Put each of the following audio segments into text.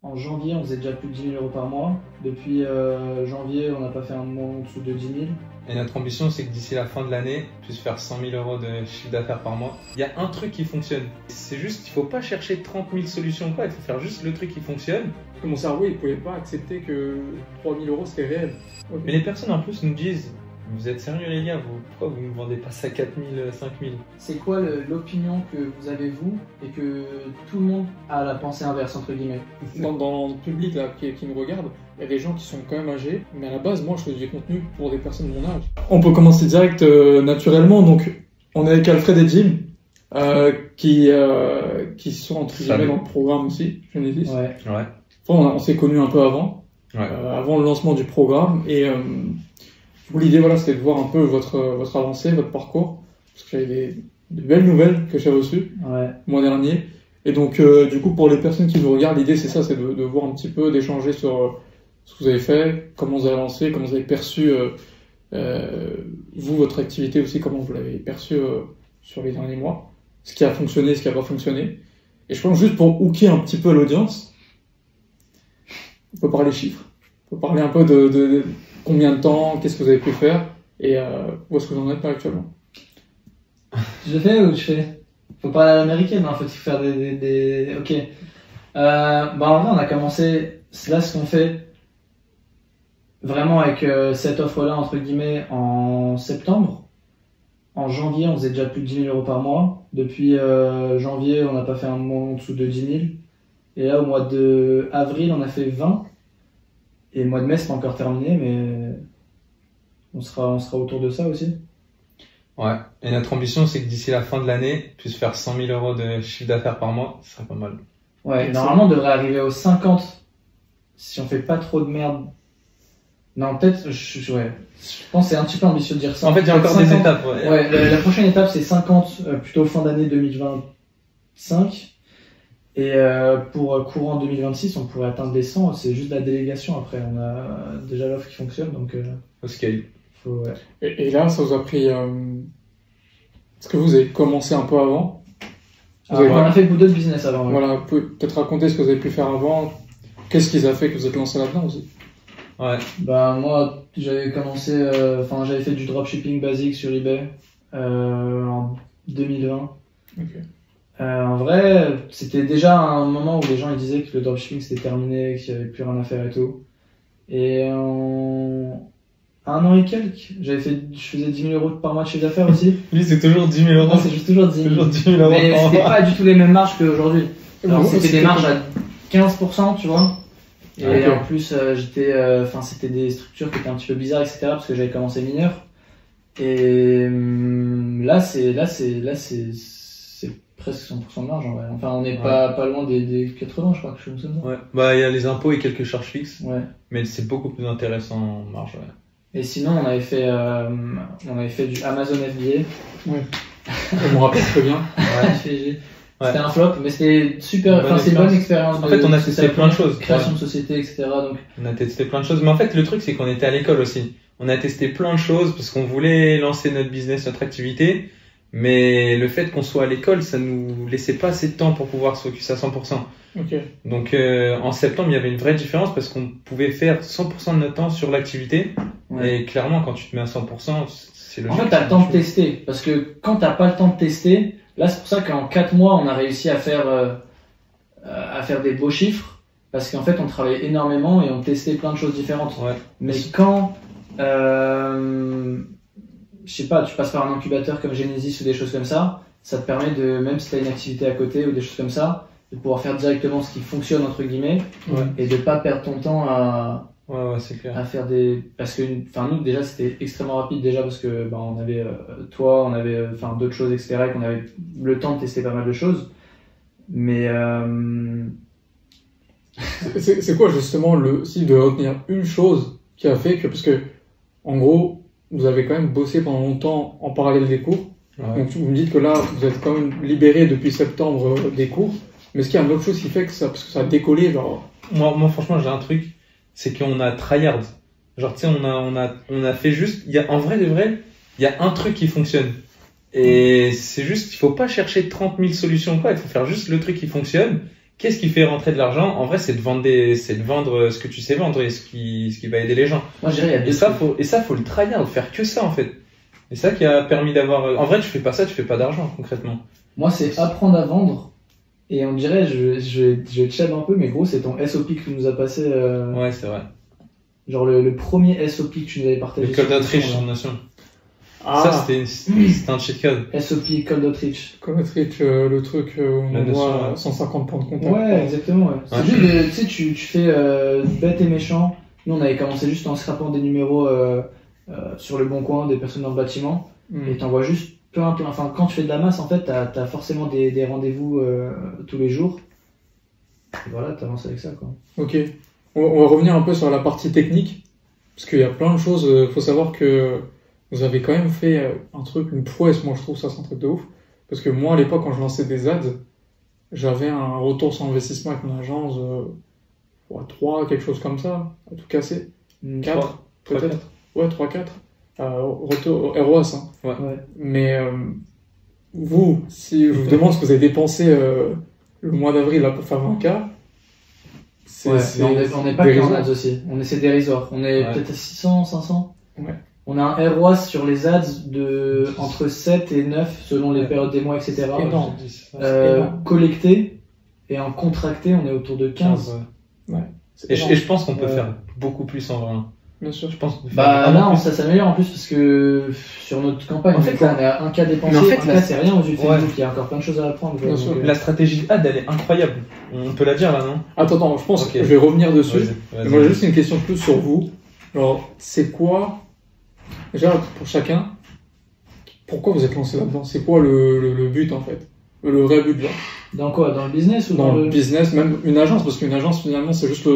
En janvier, on faisait déjà plus de 10 000 euros par mois. Depuis janvier, on n'a pas fait un mois en dessous de 10 000. Et notre ambition, c'est que d'ici la fin de l'année, on puisse faire 100 000 euros de chiffre d'affaires par mois. Il y a un truc qui fonctionne. C'est juste, il ne faut pas chercher 30 000 solutions, quoi. Il faut faire juste le truc qui fonctionne. Mon cerveau, il ne pouvait pas accepter que 3 000 euros, c'était réel. Okay. Mais les personnes en plus nous disent, vous êtes sérieux les gars, pourquoi vous ne vendez pas ça 4 000, 5 000? C'est quoi l'opinion que vous avez vous et que tout le monde a la pensée inverse entre guillemets? Dans le public là, qui nous regarde, il y a des gens qui sont quand même âgés, mais à la base, moi je fais du contenu pour des personnes de mon âge. On peut commencer direct naturellement, donc on est avec Alfred et Jim, qui sont entre guillemets dans le programme aussi, Genesis. Ouais. Ouais. Enfin, on s'est connus un peu avant, ouais. Avant le lancement du programme, et l'idée, voilà, c'était de voir un peu votre avancée, votre parcours, parce que j'avais de belles nouvelles que j'ai reçues mois dernier. Et donc, du coup, pour les personnes qui nous regardent, l'idée, c'est ça, c'est de voir un petit peu, d'échanger sur ce que vous avez fait, comment vous avez lancé, comment vous avez perçu, vous, votre activité aussi, comment vous l'avez perçu sur les derniers mois, ce qui a fonctionné, ce qui n'a pas fonctionné. Et je pense juste pour hooker un petit peu l'audience, on peut parler chiffres, on peut parler un peu de combien de temps, qu'est-ce que vous avez pu faire, et où est-ce que vous en êtes là actuellement? Je le fais ou je fais? Faut parler à l'américaine, hein, faut faire des... Ok. En vrai, on a commencé, c'est là ce qu'on fait vraiment avec cette offre-là, entre guillemets, en septembre. En janvier, on faisait déjà plus de 10 000 euros par mois. Depuis janvier, on n'a pas fait un mois en dessous de 10 000. Et là, au mois d'avril, on a fait 20. Et le mois de mai, c'est pas encore terminé, mais on sera autour de ça aussi. Ouais. Et notre ambition, c'est que d'ici la fin de l'année, on puisse faire 100 000 euros de chiffre d'affaires par mois. Ce serait pas mal. Ouais, normalement, on devrait arriver aux 50 si on fait pas trop de merde. Non, peut-être, je pense que c'est un petit peu ambitieux de dire ça. En fait, il y a encore 50, des étapes. Ouais, la prochaine étape, c'est 50, plutôt fin d'année 2025. Et pour courant 2026, on pourrait atteindre les 100. C'est juste la délégation après. On a déjà l'offre qui fonctionne, donc au scale. Ouais. Et là, ça vous a pris... Est-ce que vous avez commencé un peu avant? On a fait beaucoup d'autres business avant. Ouais. Voilà, vous pouvez peut-être raconter ce que vous avez pu faire avant. Qu'est-ce qui a fait que vous êtes lancé là-dedans aussi? Ouais. Moi, j'avais commencé... j'avais fait du dropshipping basique sur eBay en 2020. Okay. En vrai, c'était déjà un moment où les gens ils disaient que le dropshipping c'était terminé, qu'il n'y avait plus rien à faire et tout. Et en 1 an et quelques, je faisais 10 000 euros par mois de chiffre d'affaires aussi. Lui, c'est toujours 10 000 euros. Non, c'est juste toujours 10 000. Toujours 10 000 euros. Mais c'était pas du tout les mêmes marges qu'aujourd'hui. Alors, c'était des marges à 15%, tu vois. Et en plus, c'était des structures qui étaient un petit peu bizarres, etc. Parce que j'avais commencé mineur. Et là, c'est presque 100% de marge en vrai. Enfin, on n'est pas loin des 80, je crois, que je me souviens. Ouais. Il y a les impôts et quelques charges fixes. Ouais. Mais c'est beaucoup plus intéressant en marge, ouais. Et sinon, on avait fait du Amazon FBA. Ouais. Je me rappelle très bien. Ouais. C'était un flop, mais c'était super, c'est une bonne expérience. En fait, on a testé plein de choses. Création de société, etc. Donc... On a testé plein de choses. Mais en fait, le truc, c'est qu'on était à l'école aussi. On a testé plein de choses parce qu'on voulait lancer notre business, notre activité. Mais le fait qu'on soit à l'école, ça nous laissait pas assez de temps pour pouvoir se focus à 100%. Okay. Donc en septembre, il y avait une vraie différence parce qu'on pouvait faire 100% de notre temps sur l'activité. Ouais. Et clairement, quand tu te mets à 100%, c'est logique. En fait, tu as le temps de tester. Parce que quand tu n'as pas le temps de tester, là, c'est pour ça qu'en 4 mois, on a réussi à faire des beaux chiffres. Parce qu'en fait, on travaillait énormément et on testait plein de choses différentes. Ouais. Mais quand... je sais pas, tu passes par un incubateur comme Genesis ou des choses comme ça te permet de, même si tu as une activité à côté ou des choses comme ça, de pouvoir faire directement ce qui fonctionne entre guillemets et de pas perdre ton temps c'est clair. à faire des... Parce que nous déjà c'était extrêmement rapide déjà parce que on avait toi, on avait d'autres choses etc et qu'on avait le temps de tester pas mal de choses. Mais c'est quoi justement si de retenir une chose qui a fait que, parce que en gros vous avez quand même bossé pendant longtemps en parallèle des cours. Ouais. Donc vous me dites que là, vous êtes quand même libéré depuis septembre des cours. Mais est-ce qu'il y a une autre chose qui fait que parce que ça a décollé, genre... Moi franchement, j'ai un truc, c'est qu'on a tryhard. Genre, tu sais, on a fait juste... En vrai de vrai, il y a un truc qui fonctionne. Et c'est juste, il faut pas chercher 30 000 solutions, quoi. Il faut faire juste le truc qui fonctionne, qu'est-ce qui fait rentrer de l'argent? En vrai, c'est de vendre ce que tu sais vendre et ce qui va aider les gens. Moi, je dirais, il y a deux et ça, faut le tryhard, faire que ça, en fait. Et ça qui a permis d'avoir, en vrai, tu fais pas ça, tu fais pas d'argent, concrètement. Moi, c'est apprendre à vendre. Et on dirait, je challenge un peu, mais gros, c'est ton SOP que tu nous as passé. Ouais, c'est vrai. Genre le premier SOP que tu nous avais partagé. Le Cold Outreach sur Notion. Ça, c'était un cheat code. SOP Cold Outreach. Cold Outreach, le truc où on voit 150 points de contact. Ouais, exactement. Ouais. C'est juste, tu sais, tu fais bête et méchant. Nous, on avait commencé juste en scrapant des numéros sur le bon coin des personnes dans le bâtiment. Et t'envoies juste plein. Enfin, quand tu fais de la masse, en fait, t'as forcément des rendez-vous tous les jours. Et voilà, t'avances avec ça, quoi. Ok. On va revenir un peu sur la partie technique. Parce qu'il y a plein de choses. Faut savoir que vous avez quand même fait un truc, une prouesse. Moi, je trouve ça, c'est un truc de ouf. Parce que moi, à l'époque, quand je lançais des ads, j'avais un retour sur investissement avec mon agence 3, quelque chose comme ça, à tout casser. 4, peut-être. Ouais, 3-4. Retour ROAS. Hein. Ouais. Mais vous, si je vous demande ce que vous avez dépensé le mois d'avril là pour faire 20K, on n'est pas que en ads aussi. C'est dérisoire. On est peut-être à 600, 500. Ouais. On a un ROAS sur les ads de entre 7 et 9 selon les périodes des mois, etc. Énorme. Collecté et en contracté, on est autour de 15. Ouais. Et je pense qu'on peut faire beaucoup plus en vrai. Bien sûr. Je pense qu'on peut faire là, ça s'améliore en plus parce que sur notre campagne, en fait, là, on est à 1K dépensé. En fait, là, c'est rien aux yeux de Facebook. Il y a encore plein de choses à apprendre. Bien sûr. La stratégie ad, elle est incroyable. On peut la dire là, non? Attends, je pense que je vais revenir dessus. Moi, j'ai juste une question plus sur vous. Alors, c'est quoi, déjà, pour chacun, pourquoi vous êtes lancé là-dedans? C'est quoi le but en fait? Le vrai but, genre? Dans quoi? Dans le business ou dans le business, même une agence, parce qu'une agence, finalement, c'est juste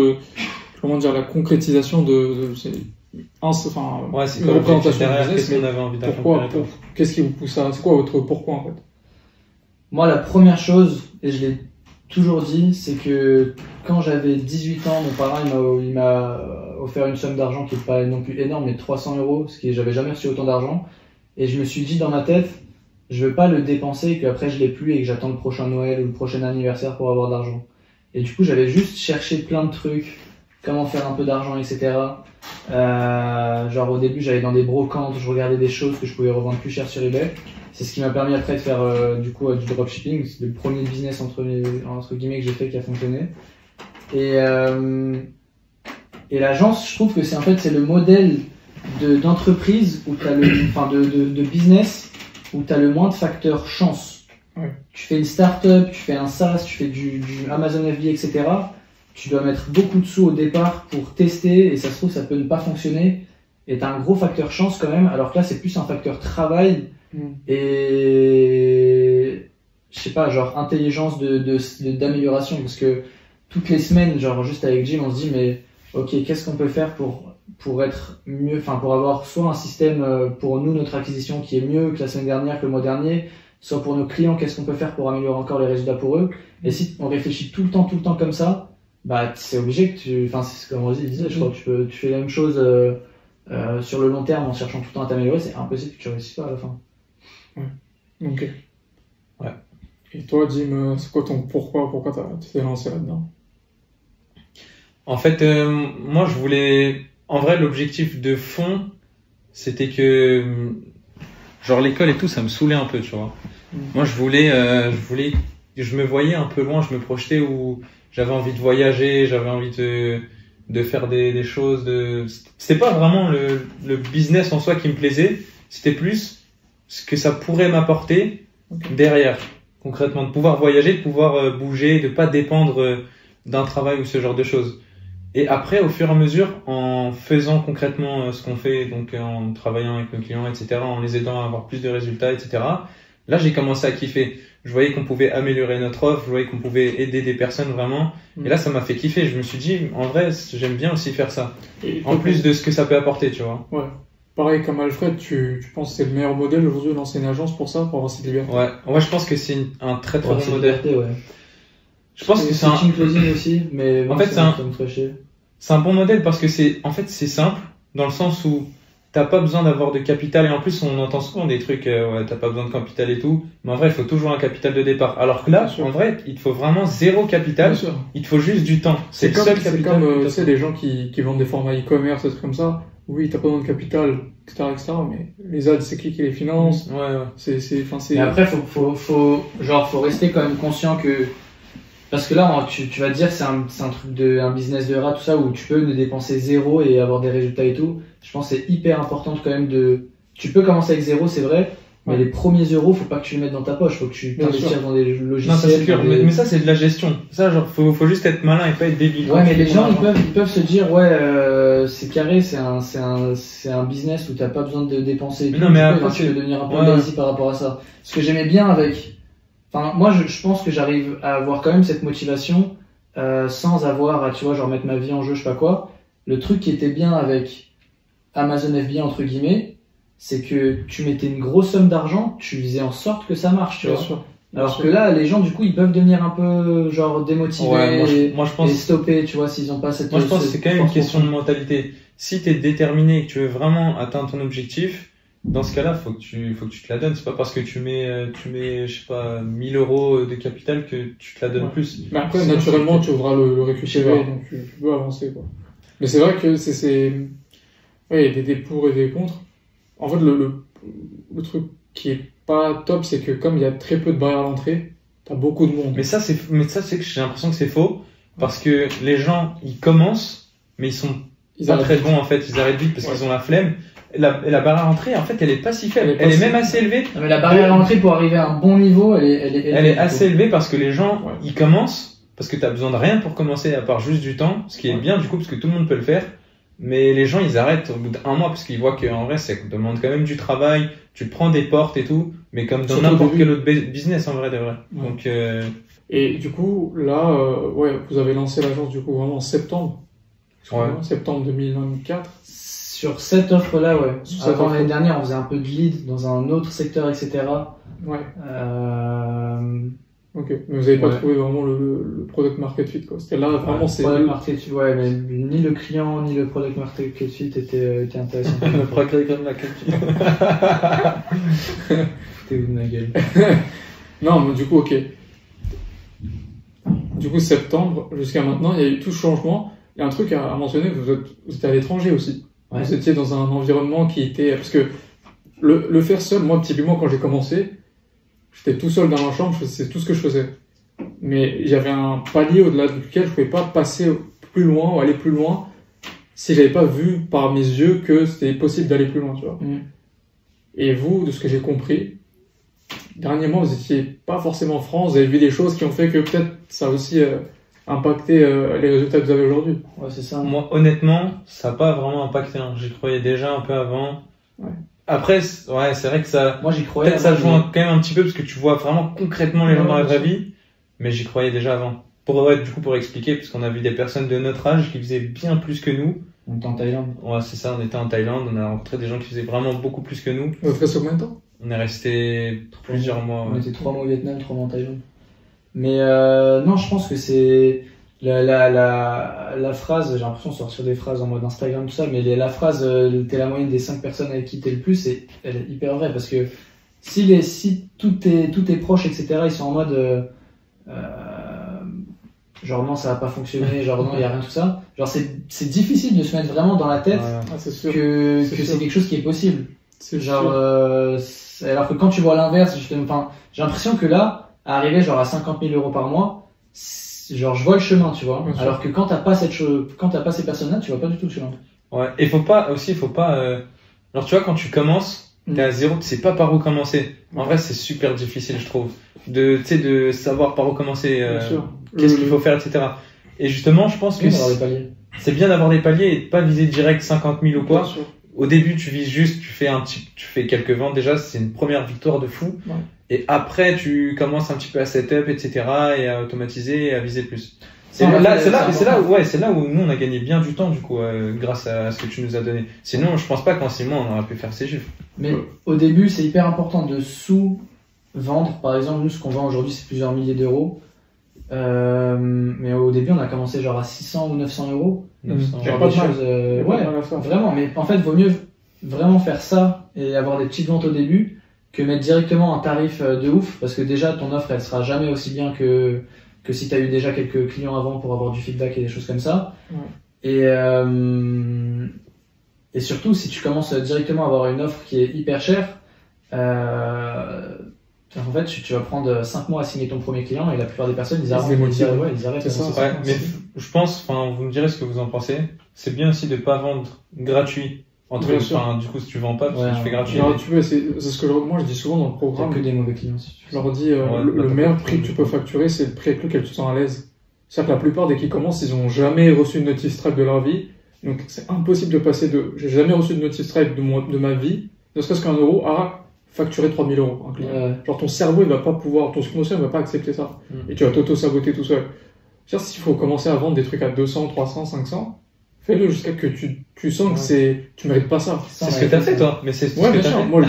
la concrétisation de c'est une représentation du business, mais qu'est-ce qui vous pousse à, c'est quoi votre pourquoi en fait? Moi, la première chose, et je l'ai toujours dit, c'est que quand j'avais 18 ans, mon parrain il m'a offert une somme d'argent qui n'est pas non plus énorme, mais 300 €, ce qui j'avais jamais reçu autant d'argent. Et je me suis dit dans ma tête, je veux pas le dépenser et qu'après je l'ai plus et que j'attends le prochain Noël ou le prochain anniversaire pour avoir d'argent. Et du coup, j'avais juste cherché plein de trucs, comment faire un peu d'argent, etc. Genre au début, j'allais dans des brocantes, je regardais des choses que je pouvais revendre plus cher sur eBay. C'est ce qui m'a permis après de faire du dropshipping. C'est le premier business entre guillemets que j'ai fait qui a fonctionné. Et l'agence, je trouve que c'est le modèle d'entreprise où t'as de business où t'as le moins de facteurs chance. Ouais. Tu fais une start-up, tu fais un SaaS, tu fais du Amazon FBA, etc. Tu dois mettre beaucoup de sous au départ pour tester et ça se trouve ça peut ne pas fonctionner. Et t'as un gros facteur chance quand même, alors que là c'est plus un facteur travail et je sais pas, genre intelligence d'amélioration, parce que toutes les semaines, genre juste avec Jim, on se dit mais ok, qu'est-ce qu'on peut faire pour être mieux, pour avoir soit un système pour nous, notre acquisition qui est mieux que la semaine dernière, que le mois dernier, soit pour nos clients, qu'est-ce qu'on peut faire pour améliorer encore les résultats pour eux. Et si on réfléchit tout le temps comme ça, bah c'est obligé que c'est comme Rosie disait, je crois que tu fais la même chose sur le long terme en cherchant tout le temps à t'améliorer, c'est impossible que tu réussisses pas à la fin. Ouais. Ok. Ouais. Et toi, Jim, c'est quoi ton pourquoi tu t'es lancé là-dedans? En fait, moi, je voulais... En vrai, l'objectif de fond, c'était que... Genre, l'école et tout, ça me saoulait un peu, tu vois. Moi, je me voyais un peu loin, je me projetais où j'avais envie de voyager, j'avais envie de faire des choses. C'était pas vraiment le business en soi qui me plaisait, c'était plus ce que ça pourrait m'apporter derrière. Concrètement, de pouvoir voyager, de pouvoir bouger, de pas dépendre d'un travail ou ce genre de choses. Et après, au fur et à mesure, en faisant concrètement ce qu'on fait, donc en travaillant avec nos clients, etc., en les aidant à avoir plus de résultats, etc., là, j'ai commencé à kiffer. Je voyais qu'on pouvait améliorer notre offre, je voyais qu'on pouvait aider des personnes vraiment. Et là, ça m'a fait kiffer. Je me suis dit, en vrai, j'aime bien aussi faire ça. En plus de ce que ça peut apporter, tu vois. Ouais. Pareil comme Alfred, tu penses que c'est le meilleur modèle aujourd'hui de lancer une agence pour ça, pour avoir cette liberté? Ouais, je pense que c'est un très bon modèle. Liberté, ouais. Je pense que c'est un closing aussi, mais en fait c'est un bon modèle parce que c'est simple dans le sens où t'as pas besoin d'avoir de capital. Et en plus, on entend souvent des trucs, ouais, t'as pas besoin de capital et tout. Mais en vrai, il faut toujours un capital de départ. Alors que là, en vrai, il te faut vraiment zéro capital. Il te faut juste du temps. C'est le seul capital. C'est comme, tu sais, les gens qui vendent des formats e-commerce, des trucs comme ça. Oui, t'as pas besoin de capital, etc., mais les ads, c'est qui les finance. Ouais, ouais. Mais après, faut rester quand même conscient que, parce que là, tu vas te dire, c'est un truc un business de rat, tout ça, où tu peux ne dépenser zéro et avoir des résultats et tout. Je pense que c'est hyper important quand même tu peux commencer avec zéro, c'est vrai. Mais les premiers euros, faut pas que tu les mettes dans ta poche, faut que tu t'investisses dans des logiciels. Non, ça c'est clair, mais ça c'est de la gestion. Ça, genre, faut juste être malin et pas être débile. Ouais, mais les gens, ils peuvent se dire, ouais, c'est carré, c'est un business où t'as pas besoin de dépenser. Non, mais après, tu veux devenir un peu lazy par rapport à ça. Ce que j'aimais bien moi, je pense que j'arrive à avoir quand même cette motivation, sans avoir à, tu vois, genre mettre ma vie en jeu, je sais pas quoi. Le truc qui était bien avec Amazon FBA, entre guillemets, c'est que tu mettais une grosse somme d'argent, tu faisais en sorte que ça marche, tu vois. Alors que là, les gens, du coup, ils peuvent devenir un peu, genre, démotivés moi, je pense... et stopper, tu vois, s'ils ont pas cette... Moi, je pense que c'est quand même une question de mentalité. Si t'es déterminé et que tu veux vraiment atteindre ton objectif, dans ce cas-là, faut que tu te la donnes. C'est pas parce que tu mets, je sais pas, 1000 euros de capital que tu te la donnes plus. Mais après, naturellement, tu devras le récupérer, donc tu peux avancer, quoi. Mais c'est vrai que ouais, il y a des pour et des contre. En fait, le truc qui est pas top, c'est que comme il y a très peu de barrières à l'entrée, t'as beaucoup de monde. Mais ça, c'est que j'ai l'impression que c'est faux, parce que les gens, ils commencent, mais ils pas très bons, en fait, ils arrêtent vite parce qu'ils ont la flemme. Et la barrière à l'entrée, en fait, elle est pas si faible. Elle est même assez élevée. Non, mais la barrière à l'entrée pour arriver à un bon niveau, elle est assez élevée parce que les gens, ils commencent, parce que t'as besoin de rien pour commencer à part juste du temps, ce qui est bien, du coup, parce que tout le monde peut le faire. Mais les gens, ils arrêtent au bout d'un mois parce qu'ils voient qu'en vrai, ça demande quand même du travail. Tu prends des portes et tout, mais comme dans n'importe quel autre business, en vrai, de vrai. Ouais. Donc, Et du coup, là, vous avez lancé l'agence, du coup, vraiment en septembre. Septembre 2024. Sur cette offre-là, ouais. Avant l'année dernière, on faisait un peu de lead dans un autre secteur, etc. Ouais. Ok, mais vous n'avez pas trouvé vraiment le product market fit, quoi. C'était là, vraiment, c'est... Product market fit, ouais, mais ni le client, ni le product market fit était intéressant. Le product market fit. Foutez-vous de ma gueule. Non, mais du coup, ok. Du coup, septembre, jusqu'à maintenant, il y a eu tout ce changement. Il y a un truc à mentionner, vous étiez à l'étranger aussi. Ouais. Vous étiez dans un environnement qui était... Parce que le faire seul, moi, typiquement, quand j'ai commencé, j'étais tout seul dans ma chambre, c'est tout ce que je faisais. Mais j'avais un palier au-delà duquel je pouvais pas passer plus loin ou aller plus loin si j'avais pas vu par mes yeux que c'était possible d'aller plus loin, tu vois. Et vous, de ce que j'ai compris, dernièrement, vous étiez pas forcément en France, vous avez vu des choses qui ont fait que peut-être ça a aussi impacté les résultats que vous avez aujourd'hui. Ouais, c'est ça. Moi, honnêtement, ça n'a pas vraiment impacté. J'y croyais déjà un peu avant. Ouais. Après, ouais, c'est vrai que ça. Moi, j'y croyais. Peut-être ça joue quand même un petit peu parce que tu vois vraiment concrètement les gens dans la vraie vie. Mais j'y croyais déjà avant. Pour expliquer, parce qu'on a vu des personnes de notre âge qui faisaient bien plus que nous. On était en Thaïlande. Ouais, c'est ça, on était en Thaïlande. On a rencontré des gens qui faisaient vraiment beaucoup plus que nous. Vous êtes resté combien de temps? On est resté plusieurs mois. On était 3 mois au Vietnam, 3 mois en Thaïlande. Mais non, je pense que c'est. La phrase, j'ai l'impression de sortir des phrases en mode Instagram, tout ça, mais la phrase t'es la moyenne des 5 personnes avec qui t'es le plus, elle est hyper vraie parce que si tous tes proches, etc., ils sont en mode genre non, ça va pas fonctionner, genre non, il y a rien, tout ça, genre c'est difficile de se mettre vraiment dans la tête que c'est quelque chose qui est possible. Genre, alors que quand tu vois l'inverse, justement, j'ai l'impression que là, arriver genre à 50 000 euros par mois, genre je vois le chemin, tu vois. Alors que quand t'as pas ces personnes-là, tu vois pas du tout le chemin. Ouais. Et faut pas genre tu vois, quand tu commences, t'es à zéro, tu sais pas par où commencer. En vrai, c'est super difficile, je trouve, de savoir par où commencer, qu'est-ce qu'il faut faire, etc. Et justement, je pense que c'est bien d'avoir des paliers et de pas viser direct 50 000 ou quoi. Au début, tu vises juste, tu fais quelques ventes déjà, c'est une première victoire de fou. Ouais. Et après, tu commences un petit peu à setup, etc., et à automatiser et à viser plus. C'est là où nous on a gagné bien du temps du coup grâce à ce que tu nous as donné. Sinon, je pense pas qu'en 6 mois on aurait pu faire ces chiffres. Mais au début, c'est hyper important de sous-vendre. Par exemple, nous ce qu'on vend aujourd'hui, c'est plusieurs milliers d'euros. Mais au début, on a commencé genre à 600 ou 900 euros. 900. Genre des choses, ouais, vraiment. Mais en fait, vaut mieux vraiment faire ça et avoir des petites ventes au début que mettre directement un tarif de ouf, parce que déjà ton offre elle sera jamais aussi bien que si tu as eu déjà quelques clients avant pour avoir du feedback et des choses comme ça. Ouais. Et surtout, si tu commences directement à avoir une offre qui est hyper chère, en fait, tu vas prendre 5 mois à signer ton premier client et la plupart des personnes, ils arrêtent. Ils arrêtent. C'est ça. Ouais, mais je pense, vous me direz ce que vous en pensez, c'est bien aussi de pas vendre gratuit. Du coup, si tu vends pas, tu fais gratuit. C'est ce que moi je dis souvent dans le programme. Que des mauvais clients. Si je leur dis, le meilleur prix que tu peux facturer, c'est le prix avec lequel tu te sens à l'aise. C'est-à-dire que la plupart des qui commencent, ils ont jamais reçu une notice Stripe de leur vie. Donc c'est impossible de passer j'ai jamais reçu de notice Stripe de ma vie, ne serait-ce qu'un euro, à facturer 3 000 euros un client. Genre ton cerveau, il va pas pouvoir, ton subconscient, il va pas accepter ça. Et tu vas t'auto-saboter tout seul. C'est-à-dire s'il faut commencer à vendre des trucs à 200, 300, 500, fais-le jusqu'à que tu sens que tu mérites pas ça. C'est ce que t'as fait, toi. Mais c'est ce que t'as fait. Moi,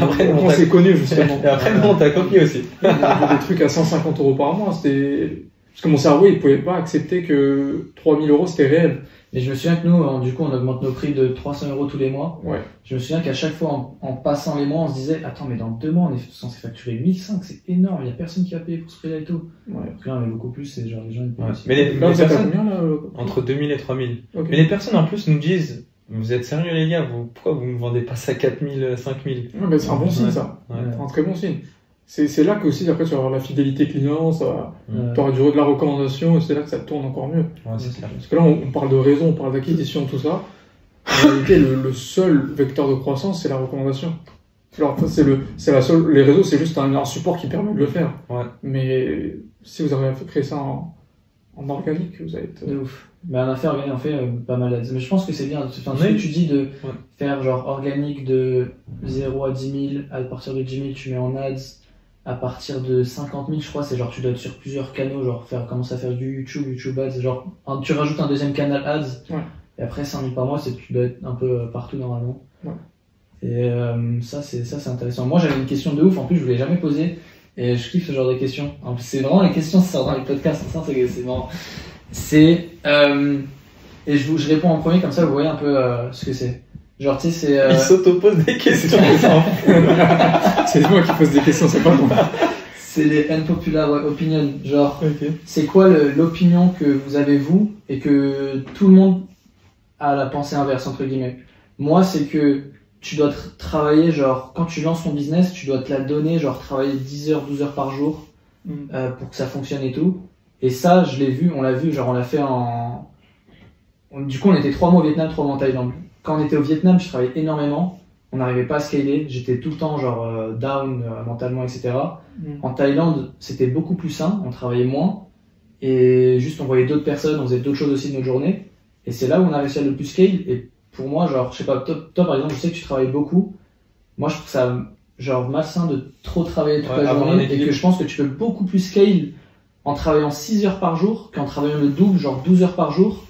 on s'est connu, justement. Et après, non, t'as copié aussi. Des trucs à 150 euros par mois, parce que mon cerveau, il pouvait pas accepter que 3 000 euros, c'était réel. Mais je me souviens que nous, du coup, on augmente nos prix de 300 euros tous les mois. Ouais. Je me souviens qu'à chaque fois, en passant les mois, on se disait, attends, mais dans 2 mois, on est censé facturer 1500, c'est énorme, il y a personne qui va payer pour ce prix-là et tout. Ouais. Après, on est beaucoup plus, c'est genre les gens, ils payent aussi. Mais les personnes, combien, là, entre 2000 et 3000. Okay. Mais les personnes, en plus, nous disent, vous êtes sérieux, les gars, pourquoi vous ne vendez pas ça 4000, 5000? Ouais, mais c'est un bon signe, ça. Ouais. C'est un très bon signe. C'est là que aussi après tu vas avoir la fidélité client, tu auras de la recommandation et c'est là que ça tourne encore mieux. Ouais, c'est clair. Parce que là on parle de raison, on parle d'acquisition, tout ça. En réalité le seul vecteur de croissance c'est la recommandation. Alors c'est la seule. Les réseaux c'est juste un support qui permet de le faire. Ouais. Mais si vous avez créé ça en organique, vous allez être. De ouf. Mais on a fait organique, on fait pas mal d'ads. Mais je pense que c'est bien. Enfin, ce que tu dis de faire genre organique de 0 à 10 000, à partir de 10 000 tu mets en ads. À partir de 50 000, je crois, c'est genre tu dois être sur plusieurs canaux, genre commencer à faire du YouTube Ads, genre tu rajoutes un deuxième canal Ads, et après 100 000 par mois, tu dois être un peu partout normalement. Ouais. Et ça c'est intéressant. Moi j'avais une question de ouf, en plus je ne l'ai jamais posée, et je kiffe ce genre de questions. En plus, c'est vraiment les questions qui sortent dans les podcasts, ça c'est marrant. Et je réponds en premier, comme ça vous voyez un peu ce que c'est. Genre, tu sais, Il s'auto-pose des questions. C'est moi qui pose des questions, c'est pas moi. C'est les unpopular opinions. Genre, c'est quoi l'opinion que vous avez vous et que tout le monde a la pensée inverse, entre guillemets. Moi, c'est que tu dois travailler, genre, quand tu lances ton business, tu dois te la donner, genre, travailler 10 heures, 12 heures par jour pour que ça fonctionne et tout. Et ça, je l'ai vu, on l'a vu, genre, on l'a fait Du coup, on était 3 mois au Vietnam, 3 mois en Thaïlande. Quand on était au Vietnam, je travaillais énormément. On n'arrivait pas à scaler. J'étais tout le temps genre down mentalement, etc. En Thaïlande, c'était beaucoup plus sain. On travaillait moins. Et juste, on voyait d'autres personnes. On faisait d'autres choses aussi de notre journée. Et c'est là où on a réussi à le plus scale. Et pour moi, genre, je sais pas, toi par exemple, je sais que tu travailles beaucoup. Moi, je trouve ça genre malsain de trop travailler toute la journée. Et que je pense que tu peux beaucoup plus scale en travaillant 6 heures par jour qu'en travaillant le double, genre 12 heures par jour.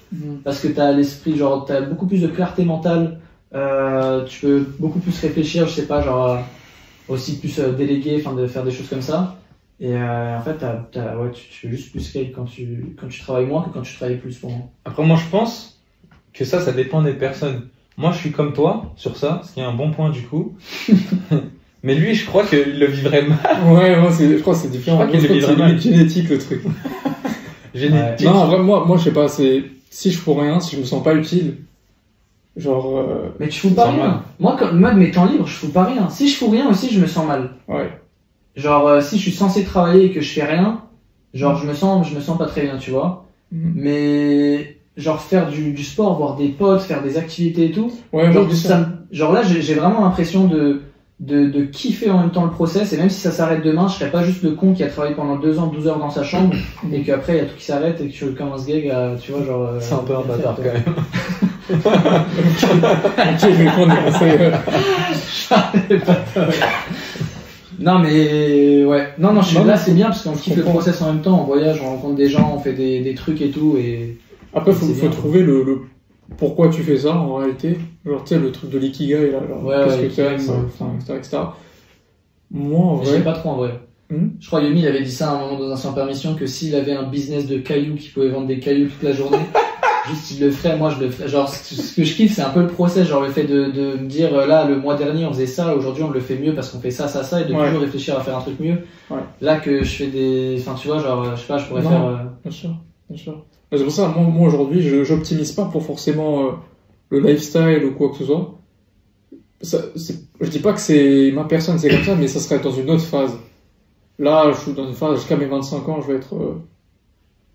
Parce que t'as l'esprit, genre t'as beaucoup plus de clarté mentale, tu peux beaucoup plus réfléchir, je sais pas, genre aussi plus déléguer, enfin de faire des choses comme ça. Et en fait, tu peux juste plus scale quand tu travailles moins que quand tu travailles plus pour moi. Après, moi je pense que ça dépend des personnes. Moi je suis comme toi sur ça, ce qui est un bon point du coup. Mais lui, je crois qu'il le vivrait mal. Ouais, moi je crois que c'est différent. Je crois qu'il le vivrait mal. C'est génétique le truc. Génétique. Non, en vrai, moi je sais pas, si je fous rien, si je me sens pas utile, genre. Mais tu fous pas rien. Moi, de mes temps libres, je fous pas rien. Si je fous rien aussi, je me sens mal. Ouais. Genre, si je suis censé travailler et que je fais rien, genre, je me sens pas très bien, tu vois. Mais, genre, faire du sport, voir des potes, faire des activités et tout. Ouais, genre là, j'ai vraiment l'impression de kiffer en même temps le process, et même si ça s'arrête demain, je serais pas juste le con qui a travaillé pendant 2 ans, 12 heures dans sa chambre, et qu'après il y a tout qui s'arrête et que tu commences gag à, tu vois, genre. C'est un peu un bâtard quand même. Non mais ouais, non là c'est bien parce qu'on kiffe le process en même temps, on voyage, on rencontre des gens, on fait des trucs et tout, et après faut trouver le pourquoi tu fais ça en réalité, genre tu sais le truc de l'ikigai là, qu'est-ce que t'aimes, etc. Moi en vrai je sais pas trop en vrai. Je crois Yomi il avait dit ça à un moment dans un sans permission, que s'il avait un business de cailloux, qu'il pouvait vendre des cailloux toute la journée, juste il le ferait, moi je le ferais. Genre, ce que je kiffe, c'est un peu le process, genre le fait de me dire, là, le mois dernier on faisait ça, aujourd'hui on le fait mieux parce qu'on fait ça, et de toujours réfléchir à faire un truc mieux. Ouais. Là que je fais des, enfin tu vois, genre, je sais pas, je pourrais faire. Bien sûr, bien sûr. C'est pour ça, moi aujourd'hui, j'optimise pas pour forcément le lifestyle ou quoi que ce soit. Je dis pas que c'est ma personne, c'est comme ça, mais ça serait dans une autre phase. Là, je suis dans une phase, jusqu'à mes 25 ans, je vais être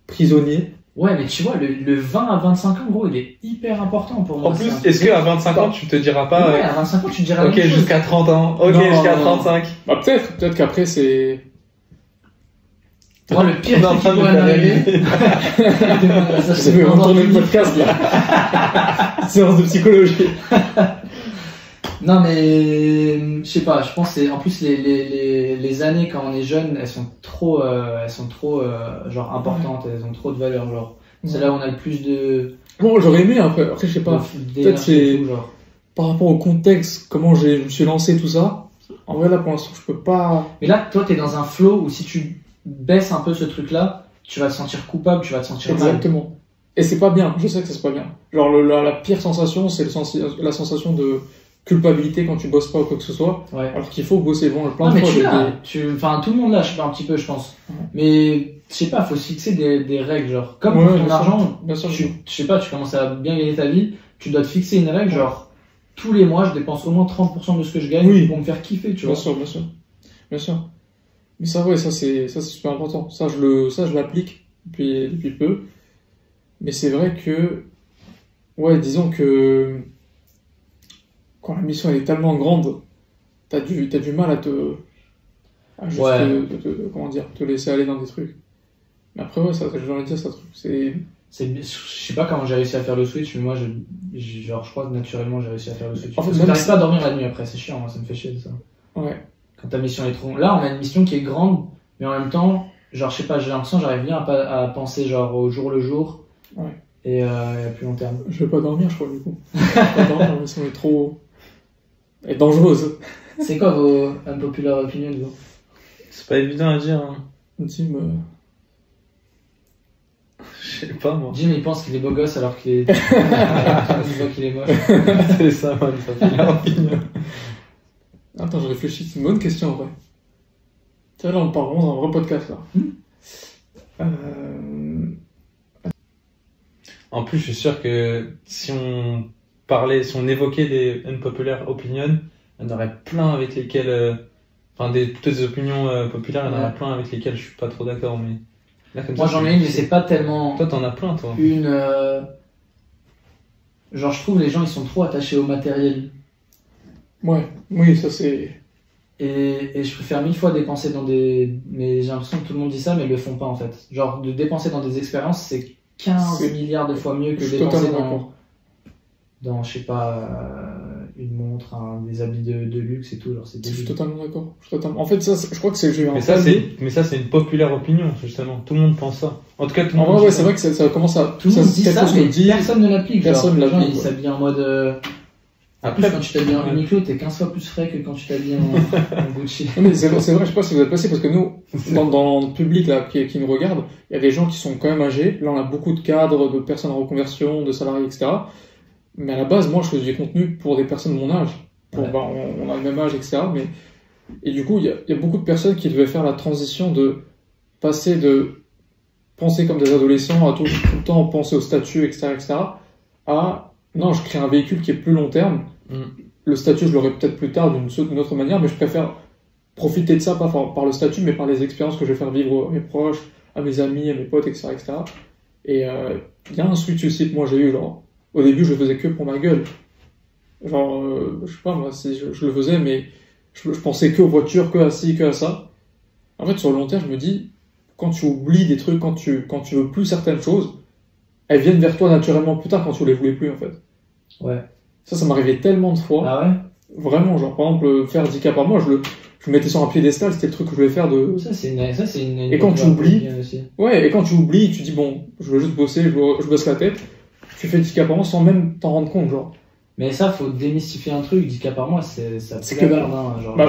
prisonnier. Ouais, mais tu vois, le 20 à 25 ans, gros, il est hyper important pour moi. En plus, est-ce qu'à 25 ans, tu te diras pas... Ouais, à 25 ans, tu te diras... Ok, jusqu'à 30 ans. Ok, jusqu'à 35. Bah peut-être qu'après, c'est... Moi, le pire qui pourrait m'arriver... Ça fait retourner le podcast, là. Séance de psychologie. Non, mais je sais pas, je pense que c'est en plus les années quand on est jeune, elles sont trop genre importantes, elles ont trop de valeur, genre c'est là où on a le plus de... Bon, j'aurais aimé après je sais pas, peut-être c'est par rapport au contexte, comment je me suis lancé tout ça. En vrai là pour l'instant je peux pas... Mais là toi t'es dans un flow où si tu baisses un peu ce truc là, tu vas te sentir coupable, tu vas te sentir mal. Exactement. Et c'est pas bien, je sais que c'est pas bien. Genre la pire sensation c'est la sensation de culpabilité quand tu bosses pas ou quoi que ce soit, alors qu'il faut bosser plein de fois. Enfin tout le monde lâche un petit peu je pense, mais je sais pas, faut se fixer des règles genre comme pour ton argent, je sais pas, tu commences à bien gagner ta vie, tu dois te fixer une règle genre tous les mois je dépense au moins 30% de ce que je gagne pour me faire kiffer, tu vois. Bien sûr. Mais ça c'est super important, ça je l'applique depuis peu, mais c'est vrai que disons que quand la mission elle est tellement grande, t'as du mal à comment dire, te laisser aller dans des trucs. Mais après j'ai envie de dire ça truc, je sais pas comment j'ai réussi à faire le switch, mais moi je crois que naturellement j'ai réussi à faire le switch. En fait, t'arrives pas à dormir la nuit après, c'est chiant, moi ça me fait chier ça. Ouais. Quand ta mission est trop... Là on a une mission qui est grande, mais en même temps, genre je sais pas, j'ai l'impression que j'arrive bien à penser genre au jour le jour. Ouais. Et à plus long terme. Je vais pas dormir je crois du coup. Je vais pas dormir, la mission est trop... est dangereuse. C'est quoi vos unpopular opinions, vous? C'est pas évident à dire. Hein. Jim, je sais pas moi. Jim il pense qu'il est beau gosse alors qu'il est... il voit qu'il est moche. C'est ça, man, ça fait opinion. Attends, je réfléchis, c'est une bonne question en vrai. Tiens, là on parle vraiment d'un vrai podcast là. En plus, je suis sûr que si on évoquait des unpopular opinions, il y en aurait plein avec lesquels, toutes des opinions populaires, il y en aurait plein avec lesquels je suis pas trop d'accord, mais là, comme moi j'en ai une, mais c'est pas tellement. Toi, t'en as plein, toi. Genre, je trouve les gens ils sont trop attachés au matériel. Oui, ça c'est. Et je préfère 1000 fois dépenser dans des. Mais j'ai l'impression que tout le monde dit ça, mais ils le font pas en fait. Genre, de dépenser dans des expériences, c'est 15 milliards de fois mieux que dépenser dans je sais pas, une montre, des habits de luxe et tout. Genre, je suis totalement d'accord. En fait, ça, je crois que c'est. Mais ça, c'est une populaire opinion, justement. Tout le monde pense ça. En tout cas, tout le monde. En vrai, c'est vrai que ça commence à. Tout le monde dit ça, mais personne ne l'applique. Personne ne l'applique. Ils s'habillent en mode. Après, quand tu t'habilles en Uniqlo, t'es 15 fois plus frais que quand tu t'habilles en Gucci. Mais c'est vrai, je sais pas si vous êtes passé, parce que nous, dans le public là, qui nous regarde, il y a des gens qui sont quand même âgés. Là, on a beaucoup de cadres, de personnes en reconversion, de salariés, etc. Mais à la base, moi, je faisais du contenu pour des personnes de mon âge. On a le même âge, etc. Et du coup, il y a beaucoup de personnes qui devaient faire la transition de passer de penser comme des adolescents à tout le temps penser au statut, etc., à non, je crée un véhicule qui est plus long terme. Le statut, je l'aurai peut-être plus tard d'une autre manière, mais je préfère profiter de ça, pas par le statut, mais par les expériences que je vais faire vivre à mes proches, à mes amis, à mes potes, etc. Et il y a un switch aussi que moi j'ai eu, genre, au début, je le faisais que pour ma gueule. Genre, je sais pas, moi, je le faisais, mais je pensais que aux voitures, que à ci, que à ça. En fait, sur le long terme, je me dis, quand tu oublies des trucs, quand tu veux plus certaines choses, elles viennent vers toi naturellement plus tard quand tu les voulais plus, en fait. Ouais. Ça m'arrivait tellement de fois. Ah ouais? Vraiment, genre, par exemple, faire 10 cas par mois, je me mettais sur un piédestal, c'était le truc que je voulais faire de... Ça, c'est une et quand tu oublies... Ouais, et quand tu oublies, tu dis, bon, je veux juste bosser, je bosse la tête, tu fais 10 cas par mois sans même t'en rendre compte, genre. Mais ça, faut démystifier un truc. 10K par mois, c'est que dalle.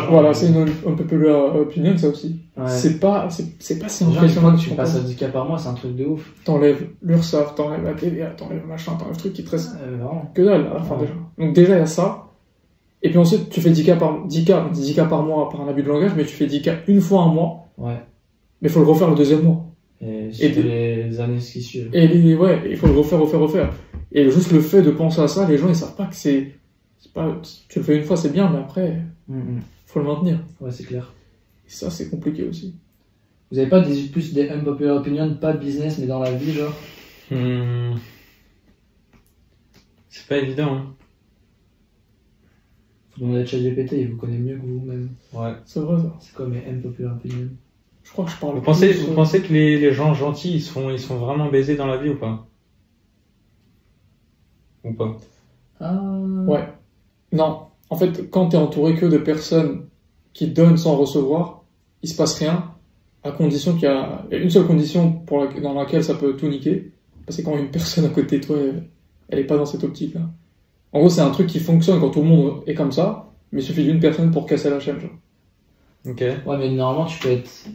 Voilà, c'est une unpopular opinion, ça aussi. Ouais. C'est pas si impressionnant que tu passes à 10K par mois, c'est un truc de ouf. T'enlèves l'URSSAF, t'enlèves la TVA, t'enlèves machin, t'enlèves le truc qui te reste vraiment. Que dalle à la fin déjà. Donc déjà, il y a ça. Et puis ensuite, tu fais 10K par mois par un abus de langage, mais tu fais 10K une fois un mois. Ouais. Mais il faut le refaire le deuxième mois. Et les années qui suivent. Et il faut le refaire. Et juste le fait de penser à ça, les gens ils savent pas que c'est pas, tu le fais une fois c'est bien, mais après, faut le maintenir. Ouais, c'est clair. Et ça, c'est compliqué aussi. Vous avez pas plus des unpopular opinions, pas de business, mais dans la vie, genre? C'est pas évident, hein. Faut demander à ChatGPT, il vous connaît mieux que vous-même. Ouais. C'est vrai, ça. C'est comme les unpopular opinions. Je crois que je parle. Vous pensez que les gens gentils, ils sont vraiment baisés dans la vie ou pas? Ou pas? Ouais. Non. En fait, quand t'es entouré que de personnes qui donnent sans recevoir, il se passe rien, à condition qu'il y a une seule condition dans laquelle ça peut tout niquer, c'est quand une personne à côté de toi, elle est pas dans cette optique-là. En gros, c'est un truc qui fonctionne quand tout le monde est comme ça, mais il suffit d'une personne pour casser la chaîne, genre. Ok. Ouais, mais normalement, tu peux être...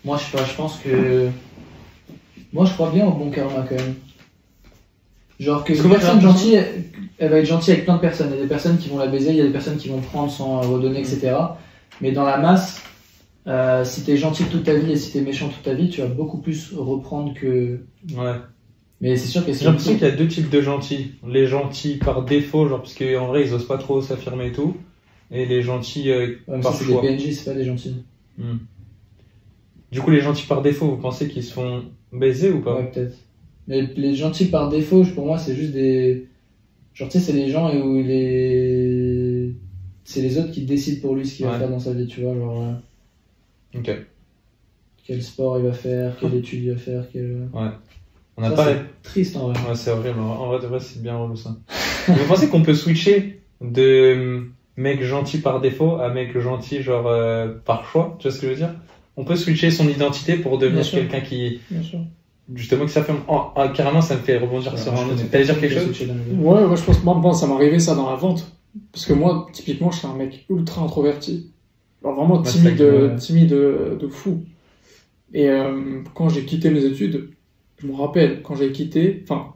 Moi, je sais pas, je pense que... Moi, je crois bien au bon karma, quand même. Genre que une personne gentille, elle va être gentille avec plein de personnes. Il y a des personnes qui vont la baiser, il y a des personnes qui vont prendre sans redonner, etc. Mais dans la masse, si t'es gentil toute ta vie et si t'es méchant toute ta vie, tu vas beaucoup plus reprendre que... Ouais. Mais c'est sûr que j'ai l'impression qu'il y a deux types de gentils. Les gentils par défaut, genre parce qu'en vrai ils osent pas trop s'affirmer et tout. Et les gentils par c'est choix. des PNJ, c'est pas des gentils. Du coup, les gentils par défaut, vous pensez qu'ils se font baiser ou pas? Ouais, peut-être. Mais les gentils par défaut, pour moi, c'est juste des... Genre, tu sais, c'est les gens où c'est les autres qui décident pour lui ce qu'il va faire dans sa vie, tu vois, genre... Ok. Quel sport il va faire, quelle étude il va faire, Ouais. On a ça, pas... c'est triste, en vrai. Ouais, c'est horrible. En vrai, de vrai, c'est bien relou, ça. Vous pensez qu'on peut switcher de mec gentil par défaut à mec gentil, genre, par choix? Tu vois ce que je veux dire? On peut switcher son identité pour devenir quelqu'un qui... Bien sûr. Justement, qui s'affirme. Carrément, ça me fait rebondir sur un autre. T'allais dire quelque chose? Ouais, je pense que ça m'arrivait ça dans la vente. Parce que moi, typiquement, je suis un mec ultra introverti. Alors vraiment timide de fou. Et quand j'ai quitté mes études, je me rappelle, quand j'ai quitté, enfin,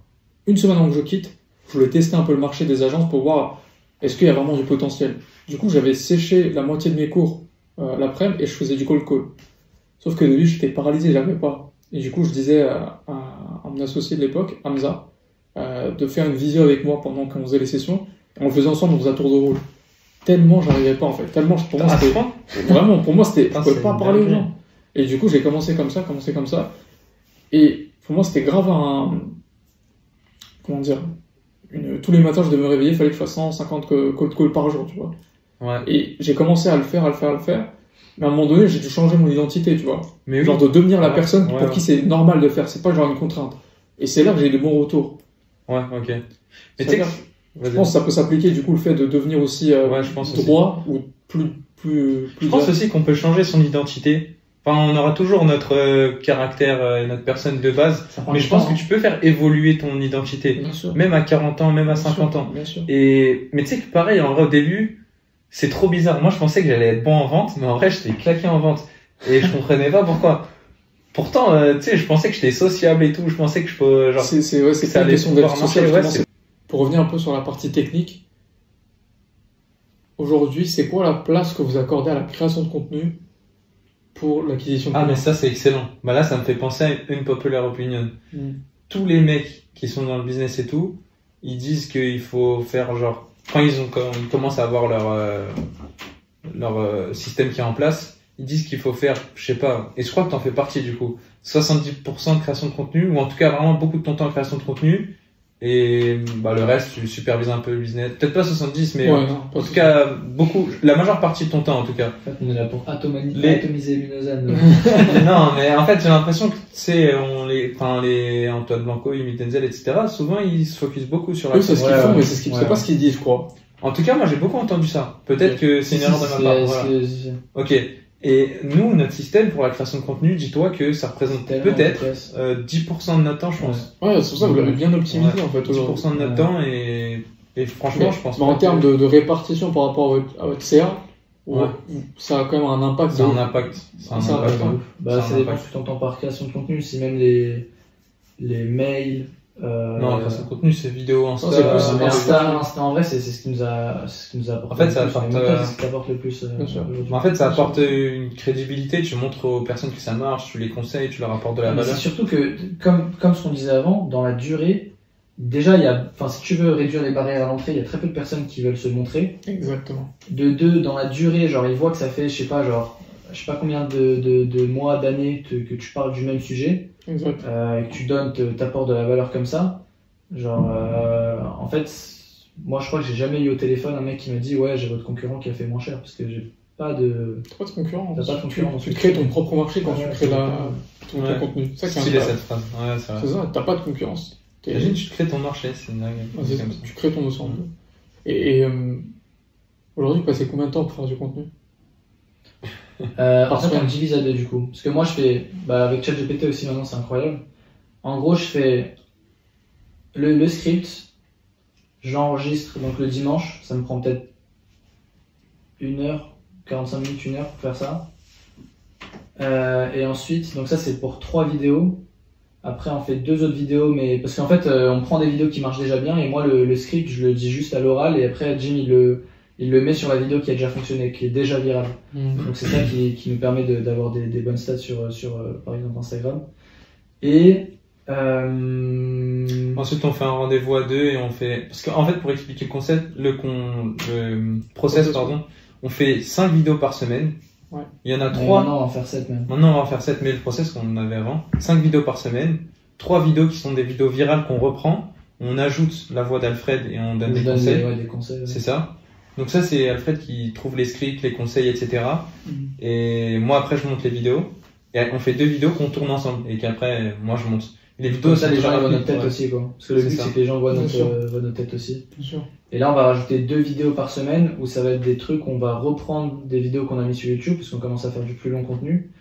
une semaine avant que je quitte, je voulais tester un peu le marché des agences pour voir est-ce qu'il y a vraiment du potentiel. Du coup, j'avais séché la moitié de mes cours l'après-midi et je faisais du cold call. Sauf que au début, j'étais paralysé, j'avais pas. Et du coup, je disais à mon associé de l'époque, Hamza, de faire une visio avec moi pendant qu'on faisait les sessions. Et on le faisait ensemble, on faisait un tour de rôle. Tellement j'arrivais pas en fait. Tellement pour moi c'était vraiment, pour moi c'était, je pouvais pas parler aux gens. Et du coup, j'ai commencé comme ça. Et pour moi, c'était grave comment dire, tous les matins, je devais me réveiller, il fallait que je fasse 150 cold calls par jour, tu vois. Ouais. Et j'ai commencé à le faire. Mais à un moment donné, j'ai dû changer mon identité, tu vois. Mais genre de devenir la personne pour qui c'est normal de faire. C'est pas genre une contrainte. Et c'est là que j'ai eu de bons retours. Ouais, ok. Mais tu sais, je pense que ça peut s'appliquer, du coup, le fait de devenir aussi je pense droit ou plus je pense aussi qu'on peut changer son identité. Enfin, on aura toujours notre caractère et notre personne de base. Mais je pense que tu peux faire évoluer ton identité. Même à 40 ans, même à 50 ans. Bien sûr. Mais tu sais que pareil, en vrai, au début, c'est trop bizarre. Moi, je pensais que j'allais être bon en vente, mais en vrai, j'étais claqué en vente. Et je comprenais pas pourquoi. Pourtant, tu sais, je pensais que j'étais sociable et tout. Je pensais que genre... C'est pas une question d'être sociable. Pour revenir un peu sur la partie technique, aujourd'hui, c'est quoi la place que vous accordez à la création de contenu pour l'acquisition de clients? Mais ça, c'est excellent. Bah là, ça me fait penser à une populaire opinion. Tous les mecs qui sont dans le business et tout, ils disent qu'il faut faire genre... Quand ils commencent à avoir leur système qui est en place, ils disent qu'il faut faire, je sais pas, et je crois que t'en fais partie du coup, 70% de création de contenu, ou en tout cas vraiment beaucoup de ton temps en création de contenu, et le reste, tu supervises un peu le business. Peut-être pas 70, mais en tout cas, beaucoup, la majeure partie de ton temps en tout cas. En fait, on est là pour atomiser Lunosane. Non, mais en fait, j'ai l'impression que, tu sais, les Antoine Blanco, Imi Denzel, etc., souvent, ils se focusent beaucoup sur la c'est ce qu'ils font, mais c'est pas ce qu'ils disent, je crois. En tout cas, moi, j'ai beaucoup entendu ça. Peut-être que c'est une erreur de ma part. Voilà. Ok. Et nous, notre système pour la création de contenu, dis-toi que ça représente peut-être 10% de notre temps, je pense. Ouais, c'est pour ça que vous l'avez bien optimisé en fait. 10% de notre temps et Et franchement, je pense mais en termes de répartition par rapport à votre CA, ouais. Ça a quand même un impact. C'est un impact. C'est un impact. Bah, ça dépend ce que tu entends par création de contenu. Si même les mails. Non, création de contenu, c'est vidéo, Insta. Mais Insta, en vrai, c'est ce qui nous a apporté. En fait, ça apporte. C'est ce qui apporte le plus. En fait, ça apporte une crédibilité. Tu montres aux personnes que ça marche, tu les conseilles, tu leur apportes de la valeur. C'est surtout que, comme ce qu'on disait avant, dans la durée, déjà, si tu veux réduire les barrières à l'entrée, il y a très peu de personnes qui veulent se montrer. Exactement. De deux, dans la durée, genre, ils voient que ça fait, je sais pas combien de mois, d'années que tu parles du même sujet. Exact. Et que tu t'apportes de la valeur comme ça. Genre, en fait, moi, je crois que j'ai jamais eu au téléphone un mec qui m'a dit, ouais, j'ai votre concurrent qui a fait moins cher, parce que j'ai pas de. T'as pas de concurrence. T'as pas de concurrence. Tu crées ton propre marché quand tu crées ton contenu. C'est ça qui est cette phrase. Ouais, c'est ça, t'as pas de concurrence. Imagine, tu crées ton marché, c'est une dingue. Tu crées ton ensemble. Et aujourd'hui, vous passez combien de temps pour faire du contenu? En fait, on divise à deux du coup. Parce que moi, je fais. Avec ChatGPT aussi, maintenant, c'est incroyable. En gros, je fais le script, j'enregistre donc le dimanche, ça me prend peut-être 1h, 45 minutes, 1 heure pour faire ça. Et ensuite, donc ça, c'est pour 3 vidéos. Après, on fait 2 autres vidéos, mais parce qu'en fait, on prend des vidéos qui marchent déjà bien, et moi, le script, je le dis juste à l'oral, et après, Jim, il le met sur la vidéo qui a déjà fonctionné, qui est déjà virale. Donc c'est ça qui nous permet d'avoir des bonnes stats sur par exemple Instagram. Et ensuite on fait un rendez-vous à 2 et on fait, parce qu'en fait pour expliquer le concept, le process pardon, on fait 5 vidéos par semaine. Ouais. Il y en a 3. Maintenant on va en faire 7 même. Maintenant on va en faire 7, mais le process qu'on avait avant, 5 vidéos par semaine, 3 vidéos qui sont des vidéos virales qu'on reprend, on ajoute la voix d'Alfred et on donne des conseils. Des conseils. C'est ça. Donc ça c'est Alfred qui trouve les scripts, les conseils, etc. Et moi après je monte les vidéos. Et on fait 2 vidéos qu'on tourne ensemble et qu'après moi je monte. Les vidéos, ça les gens voient notre tête aussi quoi. Parce que le but c'est que les gens voient notre tête aussi. Bien sûr. Et là on va rajouter 2 vidéos par semaine où ça va être des trucs, on va reprendre des vidéos qu'on a mis sur YouTube parce qu'on commence à faire du plus long contenu.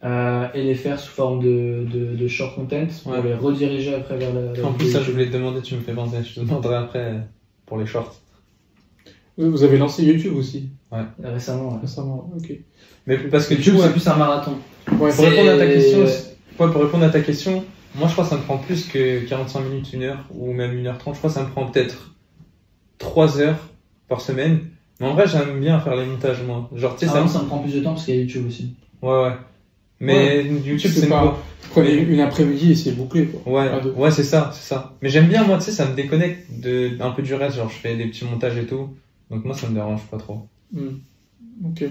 Et les faire sous forme de short content pour les rediriger après vers la en plus ça je voulais te demander, tu me fais penser, je te demanderai après pour les shorts. Vous avez lancé YouTube aussi? Ouais. Récemment, ok. Mais parce que YouTube, c'est plus un marathon. Ouais, pour répondre à ta question, moi je crois que ça me prend plus que 45 minutes, 1 heure, ou même 1h30. Je crois que ça me prend peut-être 3 heures par semaine. Mais en vrai, j'aime bien faire les montages, moi. Genre, tu sais, ça me prend plus de temps parce qu'il y a YouTube aussi. Ouais. Mais YouTube, c'est pas. Prenez une après-midi et c'est bouclé, quoi. Ouais, c'est ça. Mais j'aime bien, moi, tu sais, ça me déconnecte un peu du reste. Genre, je fais des petits montages et tout. Donc moi, ça me dérange pas trop. Ok.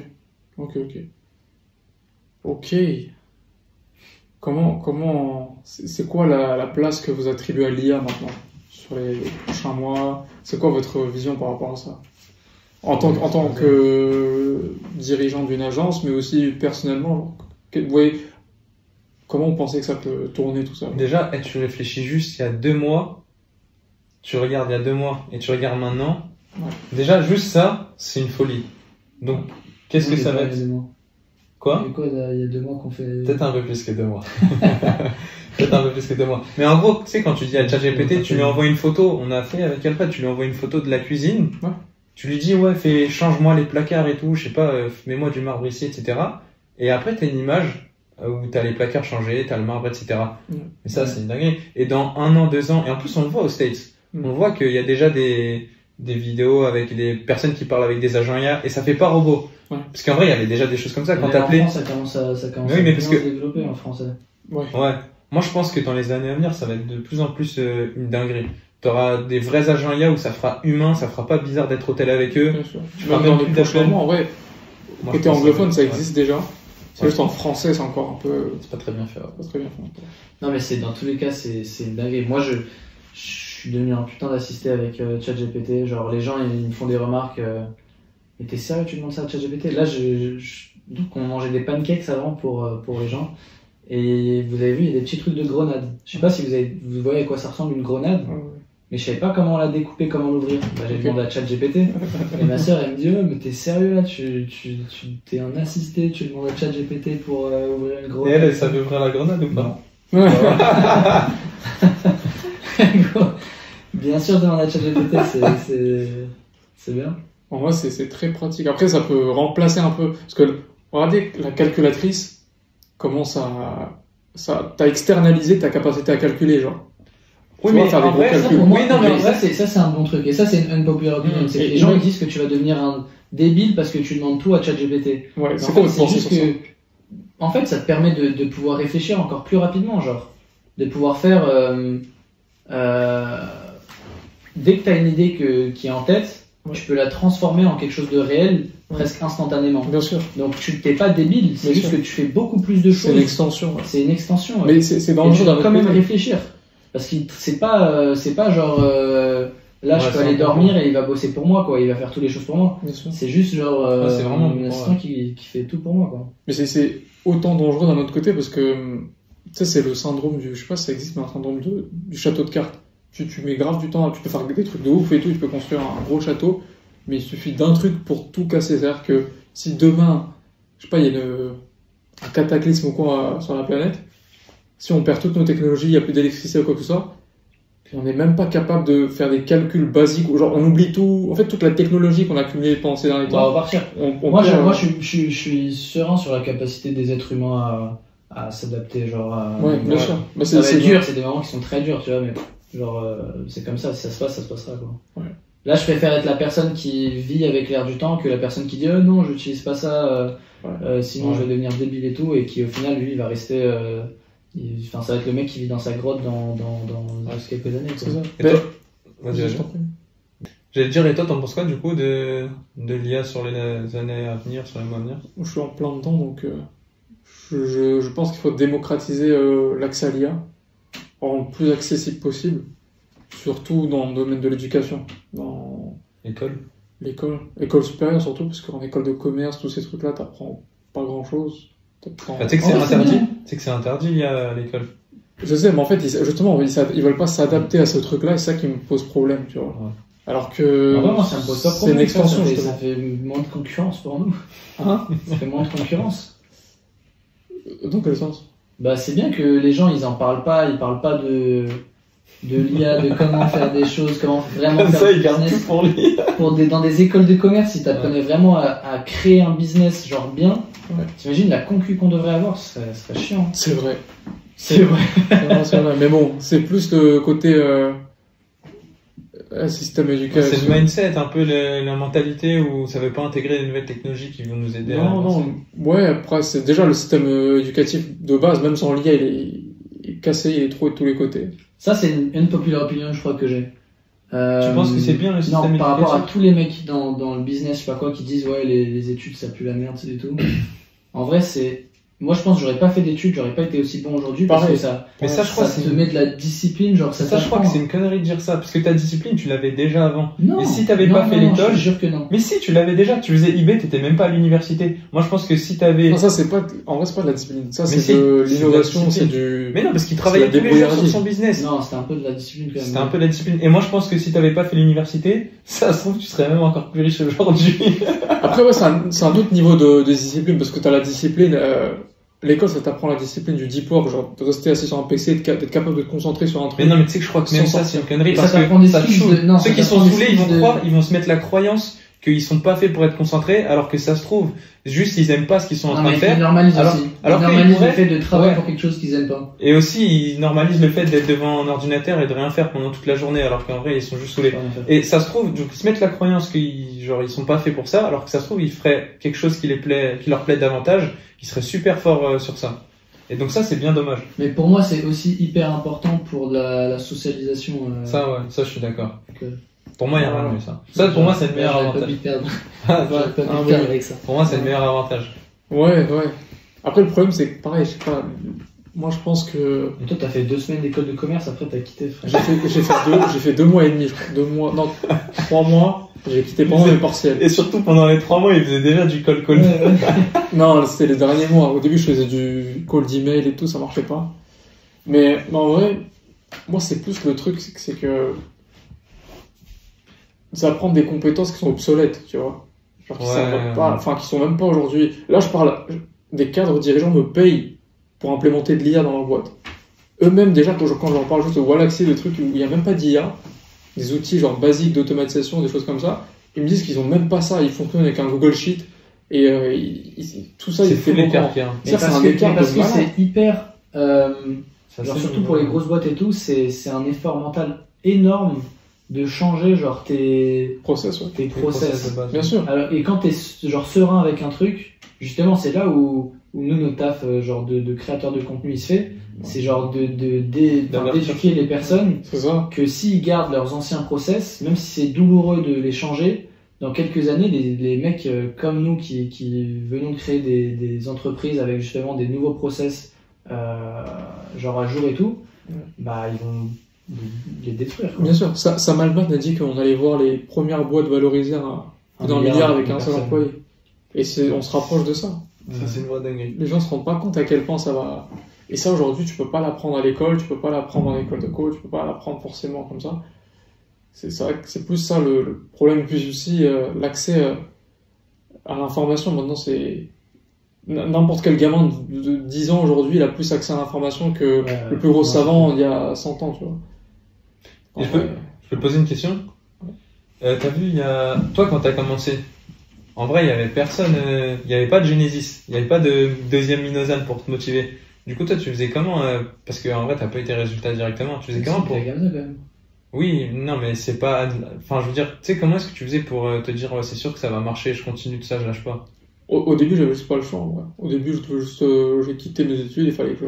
Comment, c'est quoi la place que vous attribuez à l'IA maintenant sur les prochains mois? C'est quoi votre vision par rapport à ça? En tant que dirigeant d'une agence, mais aussi personnellement, vous voyez, comment vous pensez que ça peut tourner tout ça? Déjà, tu réfléchis juste il y a 2 mois, tu regardes il y a 2 mois et tu regardes maintenant. Ouais. Déjà, juste ça, c'est une folie. Donc, qu'est-ce que ça va être? Quoi? Il y a 2 mois qu'on fait. Peut-être un peu plus que 2 mois. Peut-être un peu plus que 2 mois. Mais en gros, tu sais, quand tu dis à ChatGPT, tu lui envoies une photo, on a fait avec Alfred, tu lui envoies une photo de la cuisine. Ouais. Tu lui dis, change-moi les placards et tout, je sais pas, mets-moi du marbre ici, etc. Et après, t'as une image où t'as les placards changés, t'as le marbre, etc. Ouais. Et ça, c'est une dinguerie. Et dans 1 an, 2 ans, et en plus, on le voit aux States. On voit qu'il y a déjà des vidéos avec des personnes qui parlent avec des agents IA et ça fait pas robot. Ouais. Parce qu'en vrai, il y avait déjà des choses comme ça quand t'appelais. En France, ça commence à se développer en français. Ouais. Moi, je pense que dans les années à venir, ça va être de plus en plus une dinguerie. T'auras des vrais agents IA où ça fera humain, ça fera pas bizarre d'être au tel avec eux. Bien sûr. Même dans les prochains mois, en vrai, côté anglophone, ça existe déjà. C'est juste en français, c'est encore un peu. C'est pas très bien fait. Non, mais dans tous les cas, c'est une dinguerie. Moi, je suis devenu un putain d'assisté avec ChatGPT. Genre, les gens, ils me font des remarques. Mais t'es sérieux, tu demandes ça à ChatGPT? Là, donc, on mangeait des pancakes avant pour les gens. Et vous avez vu, il y a des petits trucs de grenade. Je sais pas si vous voyez à quoi ça ressemble une grenade. Mais je savais pas comment la découper, comment l'ouvrir. J'ai demandé à ChatGPT. Et ma sœur, elle me dit, mais t'es sérieux là, t'es un assisté, tu demandes à ChatGPT pour ouvrir une grenade. Et elle savait ouvrir la grenade ou pas? Non. Bien sûr, demande à ChatGPT, c'est bien. En vrai, c'est très pratique. Après, ça peut remplacer un peu. Parce que, regardez, la calculatrice, comment t'as externalisé ta capacité à calculer, genre. Oui, mais faire des gros calculs. Oui, non, mais ça, c'est un bon truc. Et ça, c'est une unpopular opinion. C'est que les gens ils disent que tu vas devenir un débile parce que tu demandes tout à ChatGPT. Ouais, c'est quoi c'est juste que, en fait, ça te permet de pouvoir réfléchir encore plus rapidement, genre. De pouvoir faire, dès que tu as une idée qui est en tête, tu peux la transformer en quelque chose de réel presque instantanément. Bien sûr. Donc tu t'es pas débile, c'est juste que tu fais beaucoup plus de choses. C'est une extension. C'est une extension. Mais c'est dangereux. Et tu dois quand même réfléchir. Parce que c'est pas genre là je peux aller dormir et il va bosser pour moi, quoi. Il va faire toutes les choses pour moi. C'est juste genre c'est vraiment un assistant qui fait tout pour moi, quoi. Mais c'est autant dangereux d'un autre côté parce que tu sais, c'est le syndrome je sais pas si ça existe, mais un syndrome du château de cartes. Tu mets grave du temps, tu peux faire des trucs de ouf et tout, tu peux construire un gros château, mais il suffit d'un truc pour tout casser. C'est-à-dire que si demain, je sais pas, il y a un cataclysme ou quoi sur la planète, si on perd toutes nos technologies, il n'y a plus d'électricité ou quoi que ce soit, puis on n'est même pas capable de faire des calculs basiques, ou genre on oublie tout, en fait toute la technologie qu'on a accumulée pendant ces derniers temps. On va repartir. Moi, je suis serein sur la capacité des êtres humains à s'adapter, genre. Ouais, bien sûr. Bah, c'est dur, c'est des moments qui sont très durs, tu vois, mais genre c'est comme ça, si ça se passe, ça se passera, quoi. Ouais. Là, je préfère être la personne qui vit avec l'air du temps que la personne qui dit non, j'utilise pas ça, sinon je vais devenir débile et tout, et qui au final lui va rester. Enfin, ça va être le mec qui vit dans sa grotte dans quelques années. C'est ça. Et toi, vas-y. J'allais te dire, et toi, t'en penses quoi du coup de l'IA sur les années à venir, sur les mois à venir? Je suis en plein dedans, donc je pense qu'il faut démocratiser l'accès à l'IA, rendre le plus accessible possible, surtout dans le domaine de l'éducation, dans l'école supérieure surtout, parce qu'en école de commerce, tous ces trucs-là, t'apprends pas grand-chose. Tu sais que c'est interdit. C'est que c'est interdit l'IA à l'école. Je sais, mais en fait, justement, ils veulent pas s'adapter à ce truc-là, et c'est ça qui me pose problème, tu vois. Ouais. Alors que moi, ça me pose pas c'est problème, une extension, ça fait moins de concurrence pour nous. Hein? Ça fait moins de concurrence. Dans quel sens? Bah, c'est bien que les gens, ils en parlent pas, ils parlent pas de l'IA, de comment faire des choses, comment vraiment faire ça, du business. pour l'IA. Dans des écoles de commerce, si t'apprenais vraiment à créer un business genre bien, t'imagines la concu qu'on devrait avoir, ça serait chiant. C'est vrai. C'est vrai. C'est vrai. Mais bon, c'est plus le côté système éducatif. C'est le mindset, un peu la mentalité où ça veut pas intégrer les nouvelles technologies qui vont nous aider à avancer. Ouais, après, c'est déjà le système éducatif de base, même sans l'IA, il est cassé, il est trop de tous les côtés. Ça, c'est une populaire opinion, je crois, que j'ai. Tu penses que c'est bien le système éducatif? Non, par rapport à tous les mecs dans le business, je sais pas quoi, qui disent ouais, les études, ça pue la merde, c'est du tout. En vrai, moi, je pense que j'aurais pas fait d'études, j'aurais pas été aussi bon aujourd'hui parce que ça te met de la discipline, genre ça je crois que c'est une connerie de dire ça, parce que ta discipline, tu l'avais déjà avant. Non. Et si t'avais pas fait l'école, je jure que non. Mais si, tu l'avais déjà, tu faisais IB, t'étais même pas à l'université. Moi, je pense que si t'avais... Non, ça, c'est pas, en vrai, c'est pas de la discipline. Ça, c'est de l'innovation, c'est du... Mais non, parce qu'il travaillait tous les jours sur son business. Non, c'était un peu de la discipline quand même. C'était un peu de la discipline. Et moi, je pense que si t'avais pas fait l'université, ça se trouve, tu serais même encore plus riche aujourd'hui. Après, ouais, c'est un autre niveau de discipline, parce que t'as la discipline, l'école, ça t'apprend la discipline du deep work, genre de rester assis sur un PC, d'être capable de te concentrer sur un truc. Mais non, mais tu sais que je crois que même ça, c'est une connerie, parce que ça saoule. Ceux qui sont saoulés, ils vont se mettre la croyance qu'ils sont pas faits pour être concentrés, alors que ça se trouve, juste ils aiment pas ce qu'ils sont en train de faire. Ils normalisent aussi. Ils normalisent le fait de travailler pour quelque chose qu'ils aiment pas. Et aussi, ils normalisent le fait d'être devant un ordinateur et de rien faire pendant toute la journée, alors qu'en vrai, ils sont juste saoulés. Et ça se trouve, donc ils se mettent la croyance qu'ils sont pas faits pour ça, alors que ça se trouve, ils feraient quelque chose qui leur plaît davantage, qui serait super fort sur ça. Et donc ça, c'est bien dommage. Mais pour moi, c'est aussi hyper important pour la socialisation. Ça, ouais, ça, je suis d'accord. Pour moi, il y a rien de mieux, ça. Ça, pour moi, c'est le meilleur avantage. Pour moi, c'est le meilleur avantage. Ouais. Après, le problème, c'est que pareil, je sais pas. Moi, je pense que. Et toi, t'as fait 2 semaines d'école de commerce, après t'as quitté, frère. J'ai fait 2 mois et demi, je crois. 2 mois, non, 3 mois. J'ai quitté pendant les partiels. Et surtout, pendant les 3 mois, il faisait déjà du call. Non, c'était les derniers mois. Au début, je faisais du call d'email et tout, ça marchait pas. Mais en vrai, moi, c'est plus le truc, c'est que ça apprend des compétences qui sont obsolètes, tu vois. Genre qui servent pas, enfin, qui sont même pas aujourd'hui. Là, je parle des cadres dirigeants me payent pour implémenter de l'IA dans leur boîte. Eux-mêmes, déjà, quand je leur parle juste de Wallaxy, des trucs où il y a même pas d'IA, des outils genre basiques d'automatisation, des choses comme ça. Ils me disent qu'ils ont même pas ça, ils fonctionnent avec un Google Sheet et tout ça, c'est fou l'écart qu'il y a. Mais parce que c'est hyper, genre surtout pour les grosses boîtes et tout, c'est un effort mental énorme de changer genre tes process, ouais. tes process. De base. Bien sûr. Alors, et quand t'es genre serein avec un truc, justement c'est là où nous notre taf genre de créateur de contenu il se fait, c'est genre d'éduquer les personnes C'est ça. que s'ils gardent leurs anciens process, même si c'est douloureux de les changer, dans quelques années les mecs comme nous qui venons de créer des entreprises avec justement des nouveaux process genre à jour et tout, bah ils vont les détruire, quoi. Bien sûr, Sam Altman a dit qu'on allait voir les premières boîtes valorisées dans le milliard avec un seul employé. Et on se rapproche de ça. Ça, c'est une vraie dinguerie. Les gens se rendent pas compte à quel point ça va. Et ça, aujourd'hui, tu peux pas l'apprendre à l'école, tu peux pas l'apprendre en école de coach, tu peux pas l'apprendre forcément comme ça. C'est plus ça le problème, plus aussi l'accès à l'information. Maintenant, c'est. N'importe quel gamin de 10 ans aujourd'hui, il a plus accès à l'information que le plus gros savant il y a 100 ans, tu vois. Je peux te poser une question? T'as vu, toi, quand t'as commencé, en vrai, il y avait personne, il y avait pas de Genesis, il y avait pas de deuxième Minozan pour te motiver. Du coup, toi, tu faisais comment, parce que en vrai, t'as pas eu tes résultats directement. Tu faisais comment pour... Gamza, quand même. Oui, non, mais c'est pas, enfin, je veux dire, tu sais, comment est-ce que tu faisais pour te dire, ouais, c'est sûr que ça va marcher, je continue tout ça, je lâche pas? Au début, j'avais juste pas le choix, en vrai. Au début, j'ai quitté mes études, il fallait que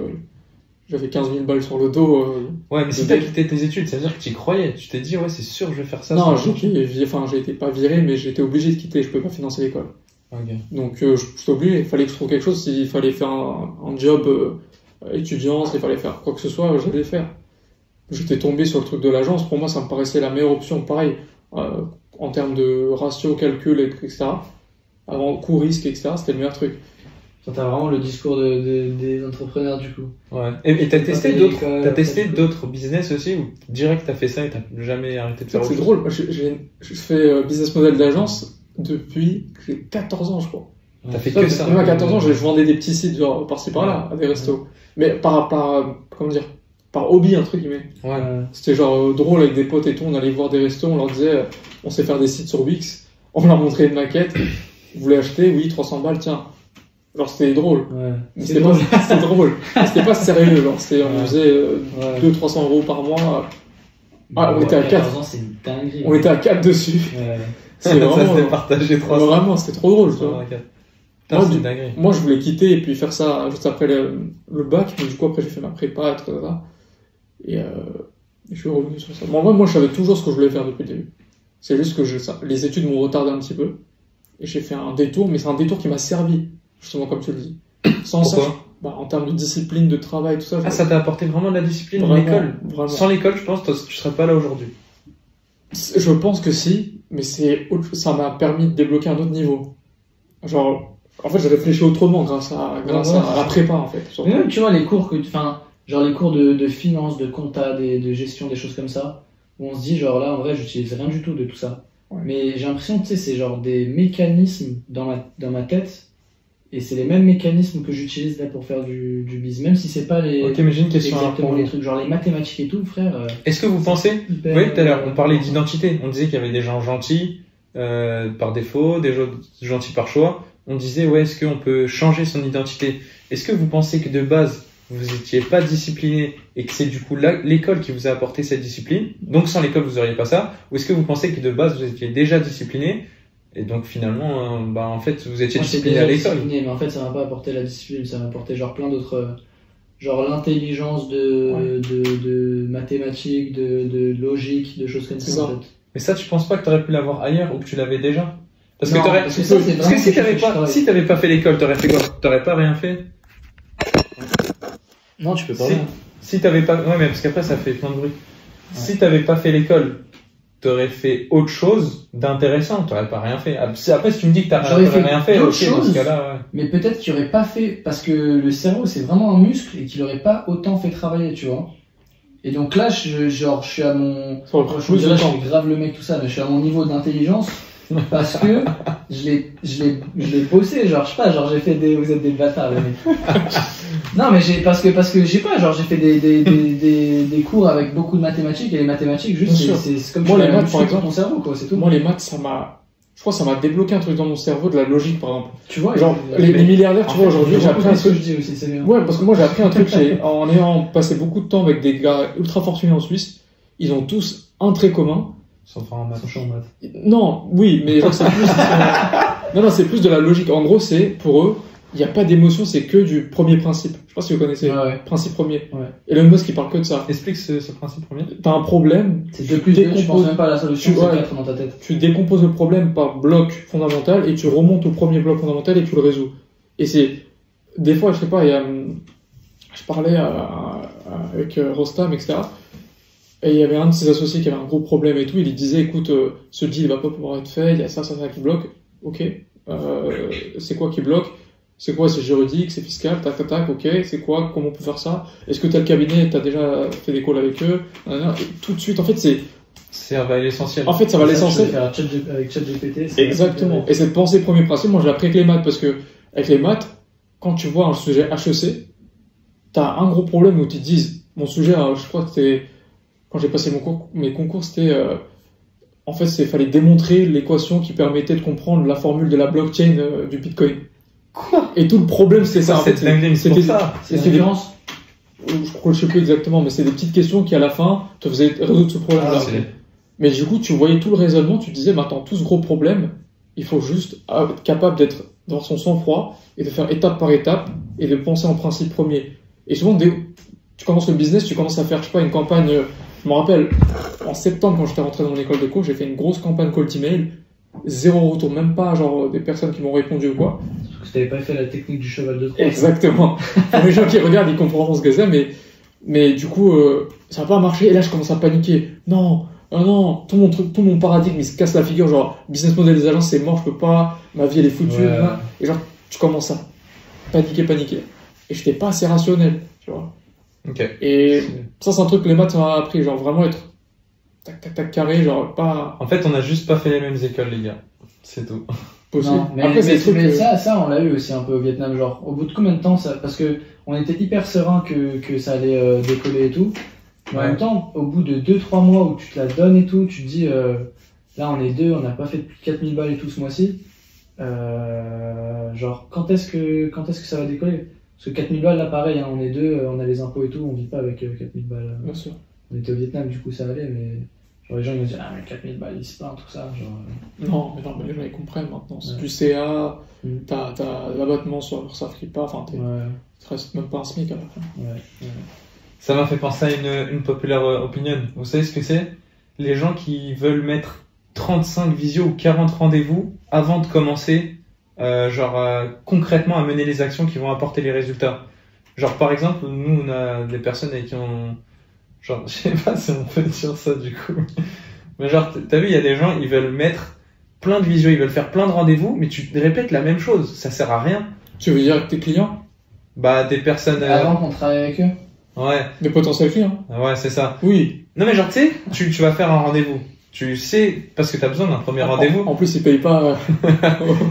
j'avais 15 000 balles sur le dos. Ouais, mais si t'as quitté tes études, ça veut dire que tu y croyais. Tu t'es dit, ouais, c'est sûr, je vais faire ça. Non, j'ai été pas viré, mais j'étais obligé de quitter, je pouvais pas financer l'école. Okay. Donc, j'étais obligé, il fallait que je trouve quelque chose, s'il fallait faire un job étudiant, s'il fallait faire quoi que ce soit, j'allais le faire. J'étais tombé sur le truc de l'agence, pour moi, ça me paraissait la meilleure option, pareil, en termes de ratio, calcul, etc. Avant coût, risque, etc., c'était le meilleur truc. T'as vraiment le discours des entrepreneurs du coup. Ouais. Et t'as testé d'autres business aussi ou direct t'as fait ça et t'as jamais arrêté de faire autre chose? C'est drôle, je fais business model d'agence depuis que j'ai 14 ans, je crois. T'as fait que ça? Même à 14 ans, je vendais des petits sites genre par-ci par-là, à des restos. Mais comment dire, par hobby, entre guillemets. Ouais. C'était genre drôle avec des potes et tout, on allait voir des restos, on leur disait, on sait faire des sites sur Wix, on leur montrait une maquette, vous voulez acheter? Oui, 300 balles, tiens. Genre c'était drôle. Ouais. C'était drôle. C'était pas sérieux, genre on faisait 200-300 euros par mois. On était à 4. C'est une dinguerie. On était à 4 dessus. Ouais. C'est vraiment. Ça s'est partagé 300. Vraiment, c'était trop drôle, tu vois. Moi, je voulais quitter et puis faire ça juste après le bac, mais du coup après j'ai fait ma prépa, etc. Et je suis revenu sur ça. Moi je savais toujours ce que je voulais faire depuis le début. C'est juste que les études m'ont retardé un petit peu. Et j'ai fait un détour, mais c'est un détour qui m'a servi. Justement, comme tu le dis. Sans Pourquoi? ça, en termes de discipline, de travail, tout ça. Ça t'a apporté vraiment de la discipline vraiment, l'école? Vraiment. Sans l'école, je pense que tu serais pas là aujourd'hui. Je pense que si, mais ça m'a permis de débloquer un autre niveau. Genre, en fait, j'ai réfléchi autrement grâce à la prépa, en fait. Mais même, tu vois, les cours genre les cours de finance, de compta, de gestion, des choses comme ça, où on se dit, genre là, en vrai, j'utilise rien du tout de tout ça. Ouais. Mais j'ai l'impression, tu sais, c'est genre des mécanismes dans ma tête. Et c'est les mêmes mécanismes que j'utilise là pour faire du biz, même si c'est pas Ok, mais j'ai une question exactement les trucs, genre les mathématiques et tout, frère. Est-ce que vous pensez, oui, tout à l'heure, on parlait d'identité, on disait qu'il y avait des gens gentils par défaut, des gens gentils par choix. On disait, ouais, est-ce qu'on peut changer son identité? Est-ce que vous pensez que de base, vous étiez pas discipliné et que c'est du coup l'école qui vous a apporté cette discipline, donc sans l'école vous auriez pas ça? Ou est-ce que vous pensez que de base vous étiez déjà discipliné et donc finalement, en fait, vous étiez discipliné à l'école? Mais en fait, ça m'a pas apporté la discipline, ça m'a apporté genre plein d'autres, genre l'intelligence de mathématiques, de logique, de choses comme ça. En fait. Mais ça, tu penses pas que t'aurais pu l'avoir ailleurs ou que tu l'avais déjà? Parce que si t'avais pas fait l'école, t'aurais fait quoi? T'aurais pas rien fait? Non, tu peux pas. Si t'avais pas, ouais, mais parce qu'après ça fait plein de bruit. Ouais. Si t'avais pas fait l'école, t'aurais fait autre chose d'intéressant, t'aurais pas rien fait. Après, si tu me dis que t'aurais rien fait, ok, dans ce cas-là, ouais. Mais peut-être qu'il aurait pas fait, parce que le cerveau c'est vraiment un muscle et qu'il aurait pas autant fait travailler, tu vois. Et donc là, je suis à mon, je suis grave le mec tout ça, mais je suis à mon niveau d'intelligence Parce que je l'ai bossé, genre, je sais pas, genre, j'ai fait vous êtes des bâtards, les mecs. Non, mais parce que, je sais pas, genre, j'ai fait des cours avec beaucoup de mathématiques, et les mathématiques, juste, c'est comme moi, les maths, par exemple, ton cerveau, quoi, c'est tout. Moi, les maths, je crois que ça m'a débloqué un truc dans mon cerveau, de la logique, par exemple. Tu vois, genre, les milliardaires, tu vois, aujourd'hui, j'ai appris un truc. Que je dis aussi, c'est bien. Ouais, parce que moi, j'ai appris un truc, en ayant passé beaucoup de temps avec des gars ultra fortunés en Suisse, ils ont tous un trait commun. Sans faire en maths. Non, oui, mais genre, c'est plus, non, c'est plus de la logique. En gros, c'est, pour eux, il n'y a pas d'émotion, c'est que du premier principe. Je sais pas si vous connaissez. Ouais. Principe premier. Ouais. Elon Musk, il parle que de ça. Explique ce principe premier. T'as un problème. C'est 2 plus 2, tu penses même pas à la solution, c'est 4 dans ta tête. Tu décomposes le problème par bloc fondamental et tu remontes au premier bloc fondamental et tu le résous. Et c'est, des fois, je sais pas, je parlais avec Rostam, etc. Et il y avait un de ses associés qui avait un gros problème et tout. Il lui disait, écoute, ce deal va pas pouvoir être fait, il y a ça qui bloque. Ok. C'est quoi qui bloque? C'est quoi? C'est juridique, c'est fiscal, tac, ok. C'est quoi? Comment on peut faire ça? Est-ce que t'as le cabinet, t'as déjà fait des calls avec eux? Et tout de suite, en fait, ça va à l'essentiel. En fait, ça va à l'essentiel. Avec ChatGPT. Exactement. Et cette pensée premier principe, moi, je l'ai appris avec les maths parce que, avec les maths, quand tu vois un sujet HEC, t'as un gros problème où tu te dis, mon sujet, je crois que c'était, quand j'ai passé mes concours, c'était, en fait, fallait démontrer l'équation qui permettait de comprendre la formule de la blockchain du Bitcoin. Quoi? Et tout le problème, c'était ça. C'est c'était ça. C'est l'influence. Je sais plus exactement, mais c'est des petites questions qui, à la fin, te faisaient résoudre ce problème-là. Mais du coup, tu voyais tout le raisonnement, tu te disais, maintenant, tout ce gros problème, il faut juste être capable d'être dans son sang-froid et de faire étape par étape et de penser en principe premier. Et souvent, dès que tu commences le business, tu commences à faire, je sais pas, une campagne. Je me rappelle, en septembre, quand j'étais rentré dans mon école de coach, j'ai fait une grosse campagne cold email. 0 retour, même pas genre des personnes qui m'ont répondu ou quoi. Parce que t'avais pas fait la technique du cheval de Troie. Exactement. Pour les gens qui regardent, ils comprendront ce que c'est, mais du coup, ça n'a pas marché. Et là, je commence à paniquer. Non, tout mon paradigme, il se casse la figure. Genre, business model des agences, c'est mort, je peux pas, ma vie elle est foutue. Ouais. Et genre, tu commences à paniquer. Et j'étais pas assez rationnel, tu vois. Okay. Et ça, c'est un truc que les maths m'ont appris. Genre, vraiment être tac, carré, genre pas. En fait, on a juste pas fait les mêmes écoles, les gars. C'est tout. Possible. Non, mais après, ça, on l'a eu aussi un peu au Vietnam. Genre, au bout de combien de temps ça... Parce que on était hyper serein que ça allait décoller et tout. Mais en même temps, au bout de 2-3 mois où tu te la donnes et tout, tu te dis, là, on est deux, on n'a pas fait plus de 4000 balles et tout ce mois-ci. Genre, quand est-ce que ça va décoller? Parce que 4000 balles, là, pareil, hein, on est deux, on a les impôts et tout, on vit pas avec 4000 balles. Bien sûr. On était au Vietnam, du coup, ça allait, mais genre, les gens ils me disent, ah, mais 4000 balles, ils se plaignent, tout ça. Genre, Non, mais les gens ils comprennent maintenant. C'est du CA, t'as l'abattement sur leur SAFRIPA, enfin, tu restes même pas un SMIC à la fin. Ça m'a fait penser à une populaire opinion. Vous savez ce que c'est? Les gens qui veulent mettre 35 visios ou 40 rendez-vous avant de commencer, concrètement à mener les actions qui vont apporter les résultats. Genre, par exemple, nous, on a des personnes avec qui on... Genre, je sais pas si on peut dire ça du coup. Mais genre, t'as vu, il y a des gens, ils veulent mettre plein de visios, ils veulent faire plein de rendez-vous, mais tu répètes la même chose. Ça sert à rien. Tu veux dire que tes clients? Bah, des personnes... Avant qu'on travaille avec eux? Ouais. Des potentiels clients? Ouais, c'est ça. Oui. Non, mais genre, tu sais, tu vas faire un rendez-vous. Tu sais, parce que t'as besoin d'un premier rendez-vous. En plus, ils payent pas.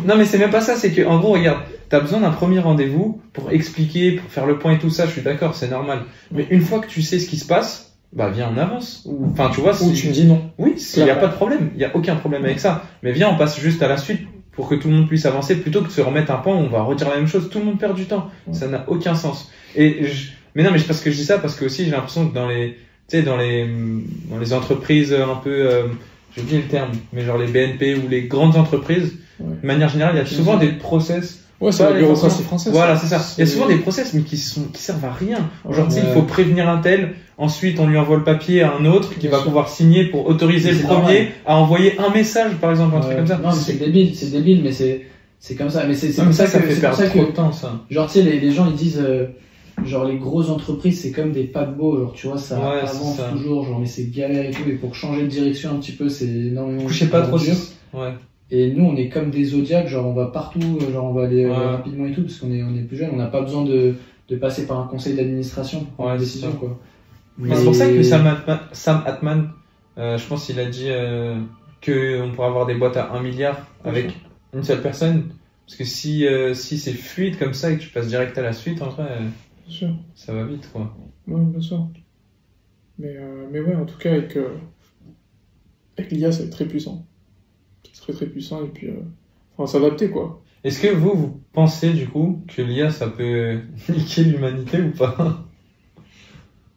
Non, mais c'est même pas ça, c'est que, en gros, regarde, t'as besoin d'un premier rendez-vous pour expliquer, pour faire le point et tout ça, je suis d'accord, c'est normal. Mais une fois que tu sais ce qui se passe, bah, viens, on avance. Enfin, tu vois, Ou tu me dis non. Oui, il y a pas de problème, il y a aucun problème avec ça. Mais viens, on passe juste à la suite pour que tout le monde puisse avancer plutôt que de se remettre un point où on va redire la même chose. Tout le monde perd du temps. Ça n'a aucun sens. Mais non, mais c'est parce que je dis ça parce que aussi j'ai l'impression que dans les entreprises un peu, j'ai oublié le terme, mais genre les BNP ou les grandes entreprises, de manière générale, il y a souvent des process. Ouais, c'est la bureaucratie française. Voilà, c'est ça. Il y a souvent des process, mais qui servent à rien. Genre, tu sais, il faut prévenir un tel, ensuite on lui envoie le papier à un autre qui va pouvoir signer pour autoriser le premier à envoyer un message, par exemple, un truc comme ça. Non, mais c'est débile, mais c'est comme ça. Mais c'est comme ça, ça fait perdre trop de temps, ça. Genre, tu sais, les gens ils disent, genre les grosses entreprises c'est comme des paquebots, genre tu vois, ça avance toujours, genre mais c'est galère et tout, et pour changer de direction un petit peu, c'est énormément. Je sais pas trop dur. Ouais. Et nous, on est comme des zodiacs, genre on va partout, genre on va aller rapidement et tout, parce qu'on est plus jeune, on n'a pas besoin de passer par un conseil d'administration pour prendre une décision, quoi. Mais c'est pour ça que Sam Altman, je pense qu'il a dit qu'on pourra avoir des boîtes à 1 milliard avec une seule personne. Parce que si c'est fluide comme ça et que tu passes direct à la suite, en vrai, ça va vite, quoi. Ouais, bien sûr. Mais ouais, en tout cas, avec l'IA, ça va être très puissant. C'est très très puissant et puis on va s'adapter, quoi. Est-ce que vous pensez, du coup, que l'IA, ça peut niquer l'humanité ou pas?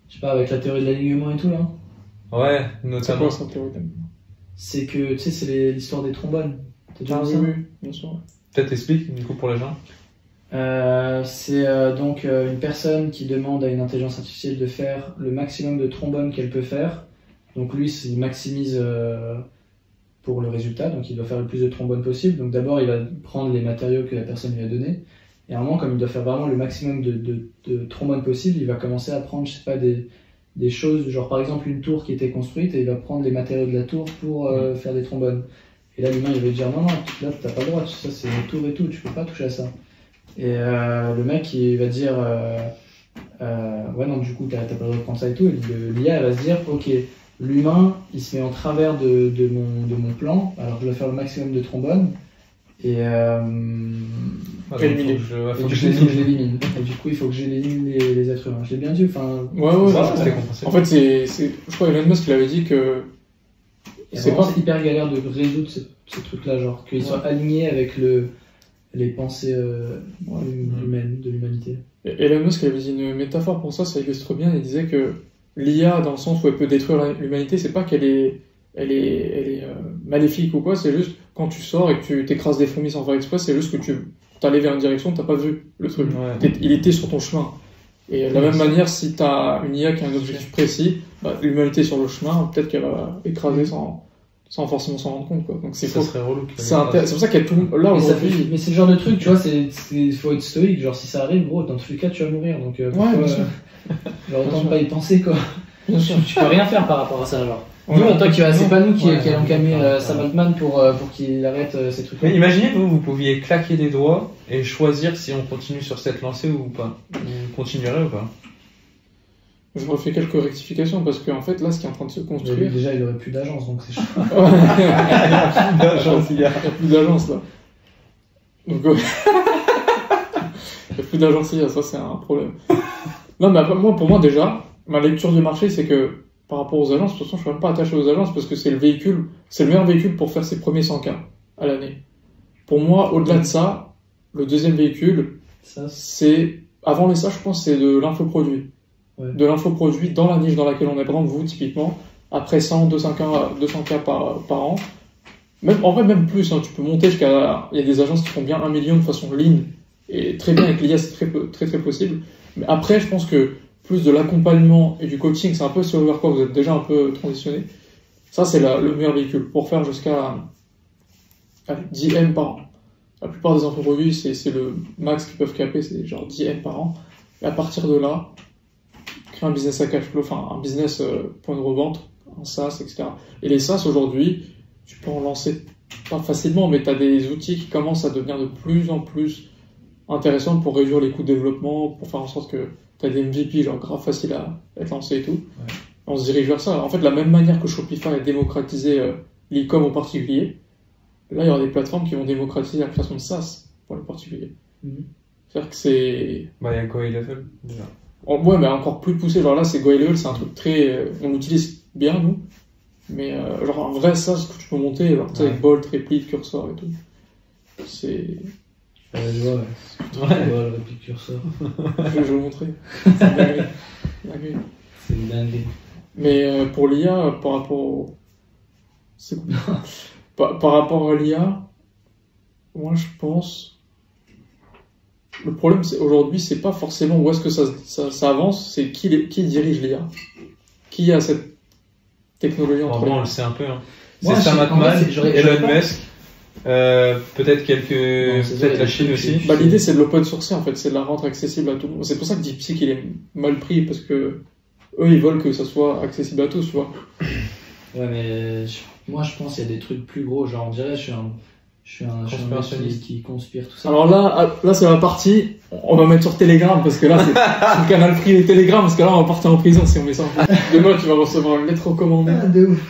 Je sais pas, avec la théorie de l'alignement et tout, là. Ouais, C'est notamment. quoi cette théorie d'alignement? C'est que, tu sais, c'est l'histoire des trombones. T'as déjà vu ça? Oui, bien sûr. Ouais. Peut-être explique, du coup, pour les gens. C'est donc une personne qui demande à une intelligence artificielle de faire le maximum de trombones qu'elle peut faire. Donc lui, il maximise pour le résultat, donc il doit faire le plus de trombones possible. Donc d'abord, il va prendre les matériaux que la personne lui a donnés. Et à un moment, comme il doit faire vraiment le maximum de trombones possible, il va commencer à prendre, je sais pas, des choses, genre par exemple une tour qui était construite, et il va prendre les matériaux de la tour pour faire des trombones. Et là, l'humain, il va dire non, là, t'as pas le droit, ça c'est une tour et tout, tu peux pas toucher à ça. Et le mec, il va dire ouais, non, du coup, t'as pas le droit de prendre ça et tout. Et l'IA, elle va se dire ok, l'humain, il se met en travers de mon plan, alors je dois faire le maximum de trombones. Et Faut que je l'élimine. Et du coup, il faut que j'élimine les êtres humains. Je l'ai bien dit, enfin. Ouais, c'était compréhensible. En fait, je crois Elon Musk, il avait dit que. C'est hyper galère de résoudre ce truc-là, genre qu'ils soient alignés avec les pensées humaines de l'humanité. Elon Musk avait dit une métaphore pour ça illustre bien. Il disait que l'IA, dans le sens où elle peut détruire l'humanité, c'est pas qu'elle est maléfique ou quoi, c'est juste quand tu sors et que tu t'écrases des fourmis sans faire exprès, c'est juste que tu t'allais vers une direction, t'as pas vu le truc. Ouais. Il était sur ton chemin. Et de la même manière, si t'as une IA qui a un objectif précis, l'humanité sur le chemin, peut-être qu'elle va écraser sans forcément s'en rendre compte, quoi. Donc ça serait relou. C'est pour ça qu'il y a tout là aujourd'hui. Mais c'est le genre de truc, tu vois, il faut être stoïque, genre si ça arrive, gros, dans tous les cas tu vas mourir, donc bien sûr. Genre autant pas y penser, quoi. Bien sûr. Tu peux rien faire par rapport à ça, genre. Nous, en tant que c'est pas nous qui allons calmer Sam Altman pour qu'il arrête ces trucs. Mais imaginez vous pouviez claquer des doigts et choisir si on continue sur cette lancée ou pas. Vous continuerez ou pas? Je refais quelques rectifications parce qu'en fait là ce qui est en train de se construire. Déjà il aurait plus d'agence donc c'est chaud. Il y a plus d'agence là. Donc il y a plus d'agence IA, ça c'est un problème. Non mais après, pour moi déjà, ma lecture du marché c'est que par rapport aux agences, de toute façon je suis même pas attaché aux agences parce que c'est le meilleur véhicule pour faire ses premiers 100K à l'année. Pour moi, au-delà de ça, le deuxième véhicule, c'est avant les ça je pense c'est de l'infoproduit. Ouais. De l'infoproduit dans la niche dans laquelle on est, par exemple vous typiquement, après 200K par an, même, en vrai même plus, hein, tu peux monter jusqu'à, il y a des agences qui font bien 1 million de façon lean, et très bien avec l'IA c'est très possible, mais après je pense que plus de l'accompagnement et du coaching, c'est un peu ce vers quoi vous êtes déjà un peu transitionné, ça c'est le meilleur véhicule, pour faire jusqu'à 10 M par an. La plupart des infoproduits, c'est le max qu'ils peuvent caper, c'est genre 10 M par an, et à partir de là, créer un business à cash flow, enfin un business point de revente, un SaaS, etc. Et les SaaS aujourd'hui, tu peux en lancer pas facilement, mais tu as des outils qui commencent à devenir de plus en plus intéressants pour réduire les coûts de développement, pour faire en sorte que tu as des MVP genre grave faciles à être lancés et tout. Ouais. On se dirige vers ça. En fait, de la même manière que Shopify a démocratisé l'e-com aux particuliers, là il y aura des plateformes qui vont démocratiser la création de SaaS pour les particuliers. C'est-à-dire que c'est... il y a GoHealth déjà. Ouais, mais encore plus poussé, genre là c'est GoHealth, c'est un truc très... on l'utilise bien nous, mais genre un vrai SaaS que tu peux monter, genre avec Bolt, Replique, Cursor et tout. C'est... je vois, Bolt, Replique, Cursor. Je vais vous montrer. C'est dingue. C'est dingue. Mais pour l'IA, par rapport au... C'est cool. Par rapport à l'IA, moi je pense... Le problème, aujourd'hui, c'est pas forcément où est-ce que ça avance, c'est qui dirige l'IA. Qui a cette technologie entre les mains. On le sait un peu. Hein. C'est Sam Altman, Elon Musk, peut-être peut-être la Chine aussi. L'idée, c'est de l'open sourcer, en fait, c'est de la rendre accessible à tout le monde. C'est pour ça que DeepSeek, il est mal pris, parce que eux, ils veulent que ça soit accessible à tous, tu vois. Ouais, mais moi, je pense qu'il y a des trucs plus gros, genre, on dirait, je suis un mec qui conspire tout ça. Alors là c'est la partie, on va mettre sur Telegram parce que là c'est le canal privé Telegram parce que là on va partir en prison si on met ça en place. Demain tu vas recevoir une lettre recommandée. De ouf.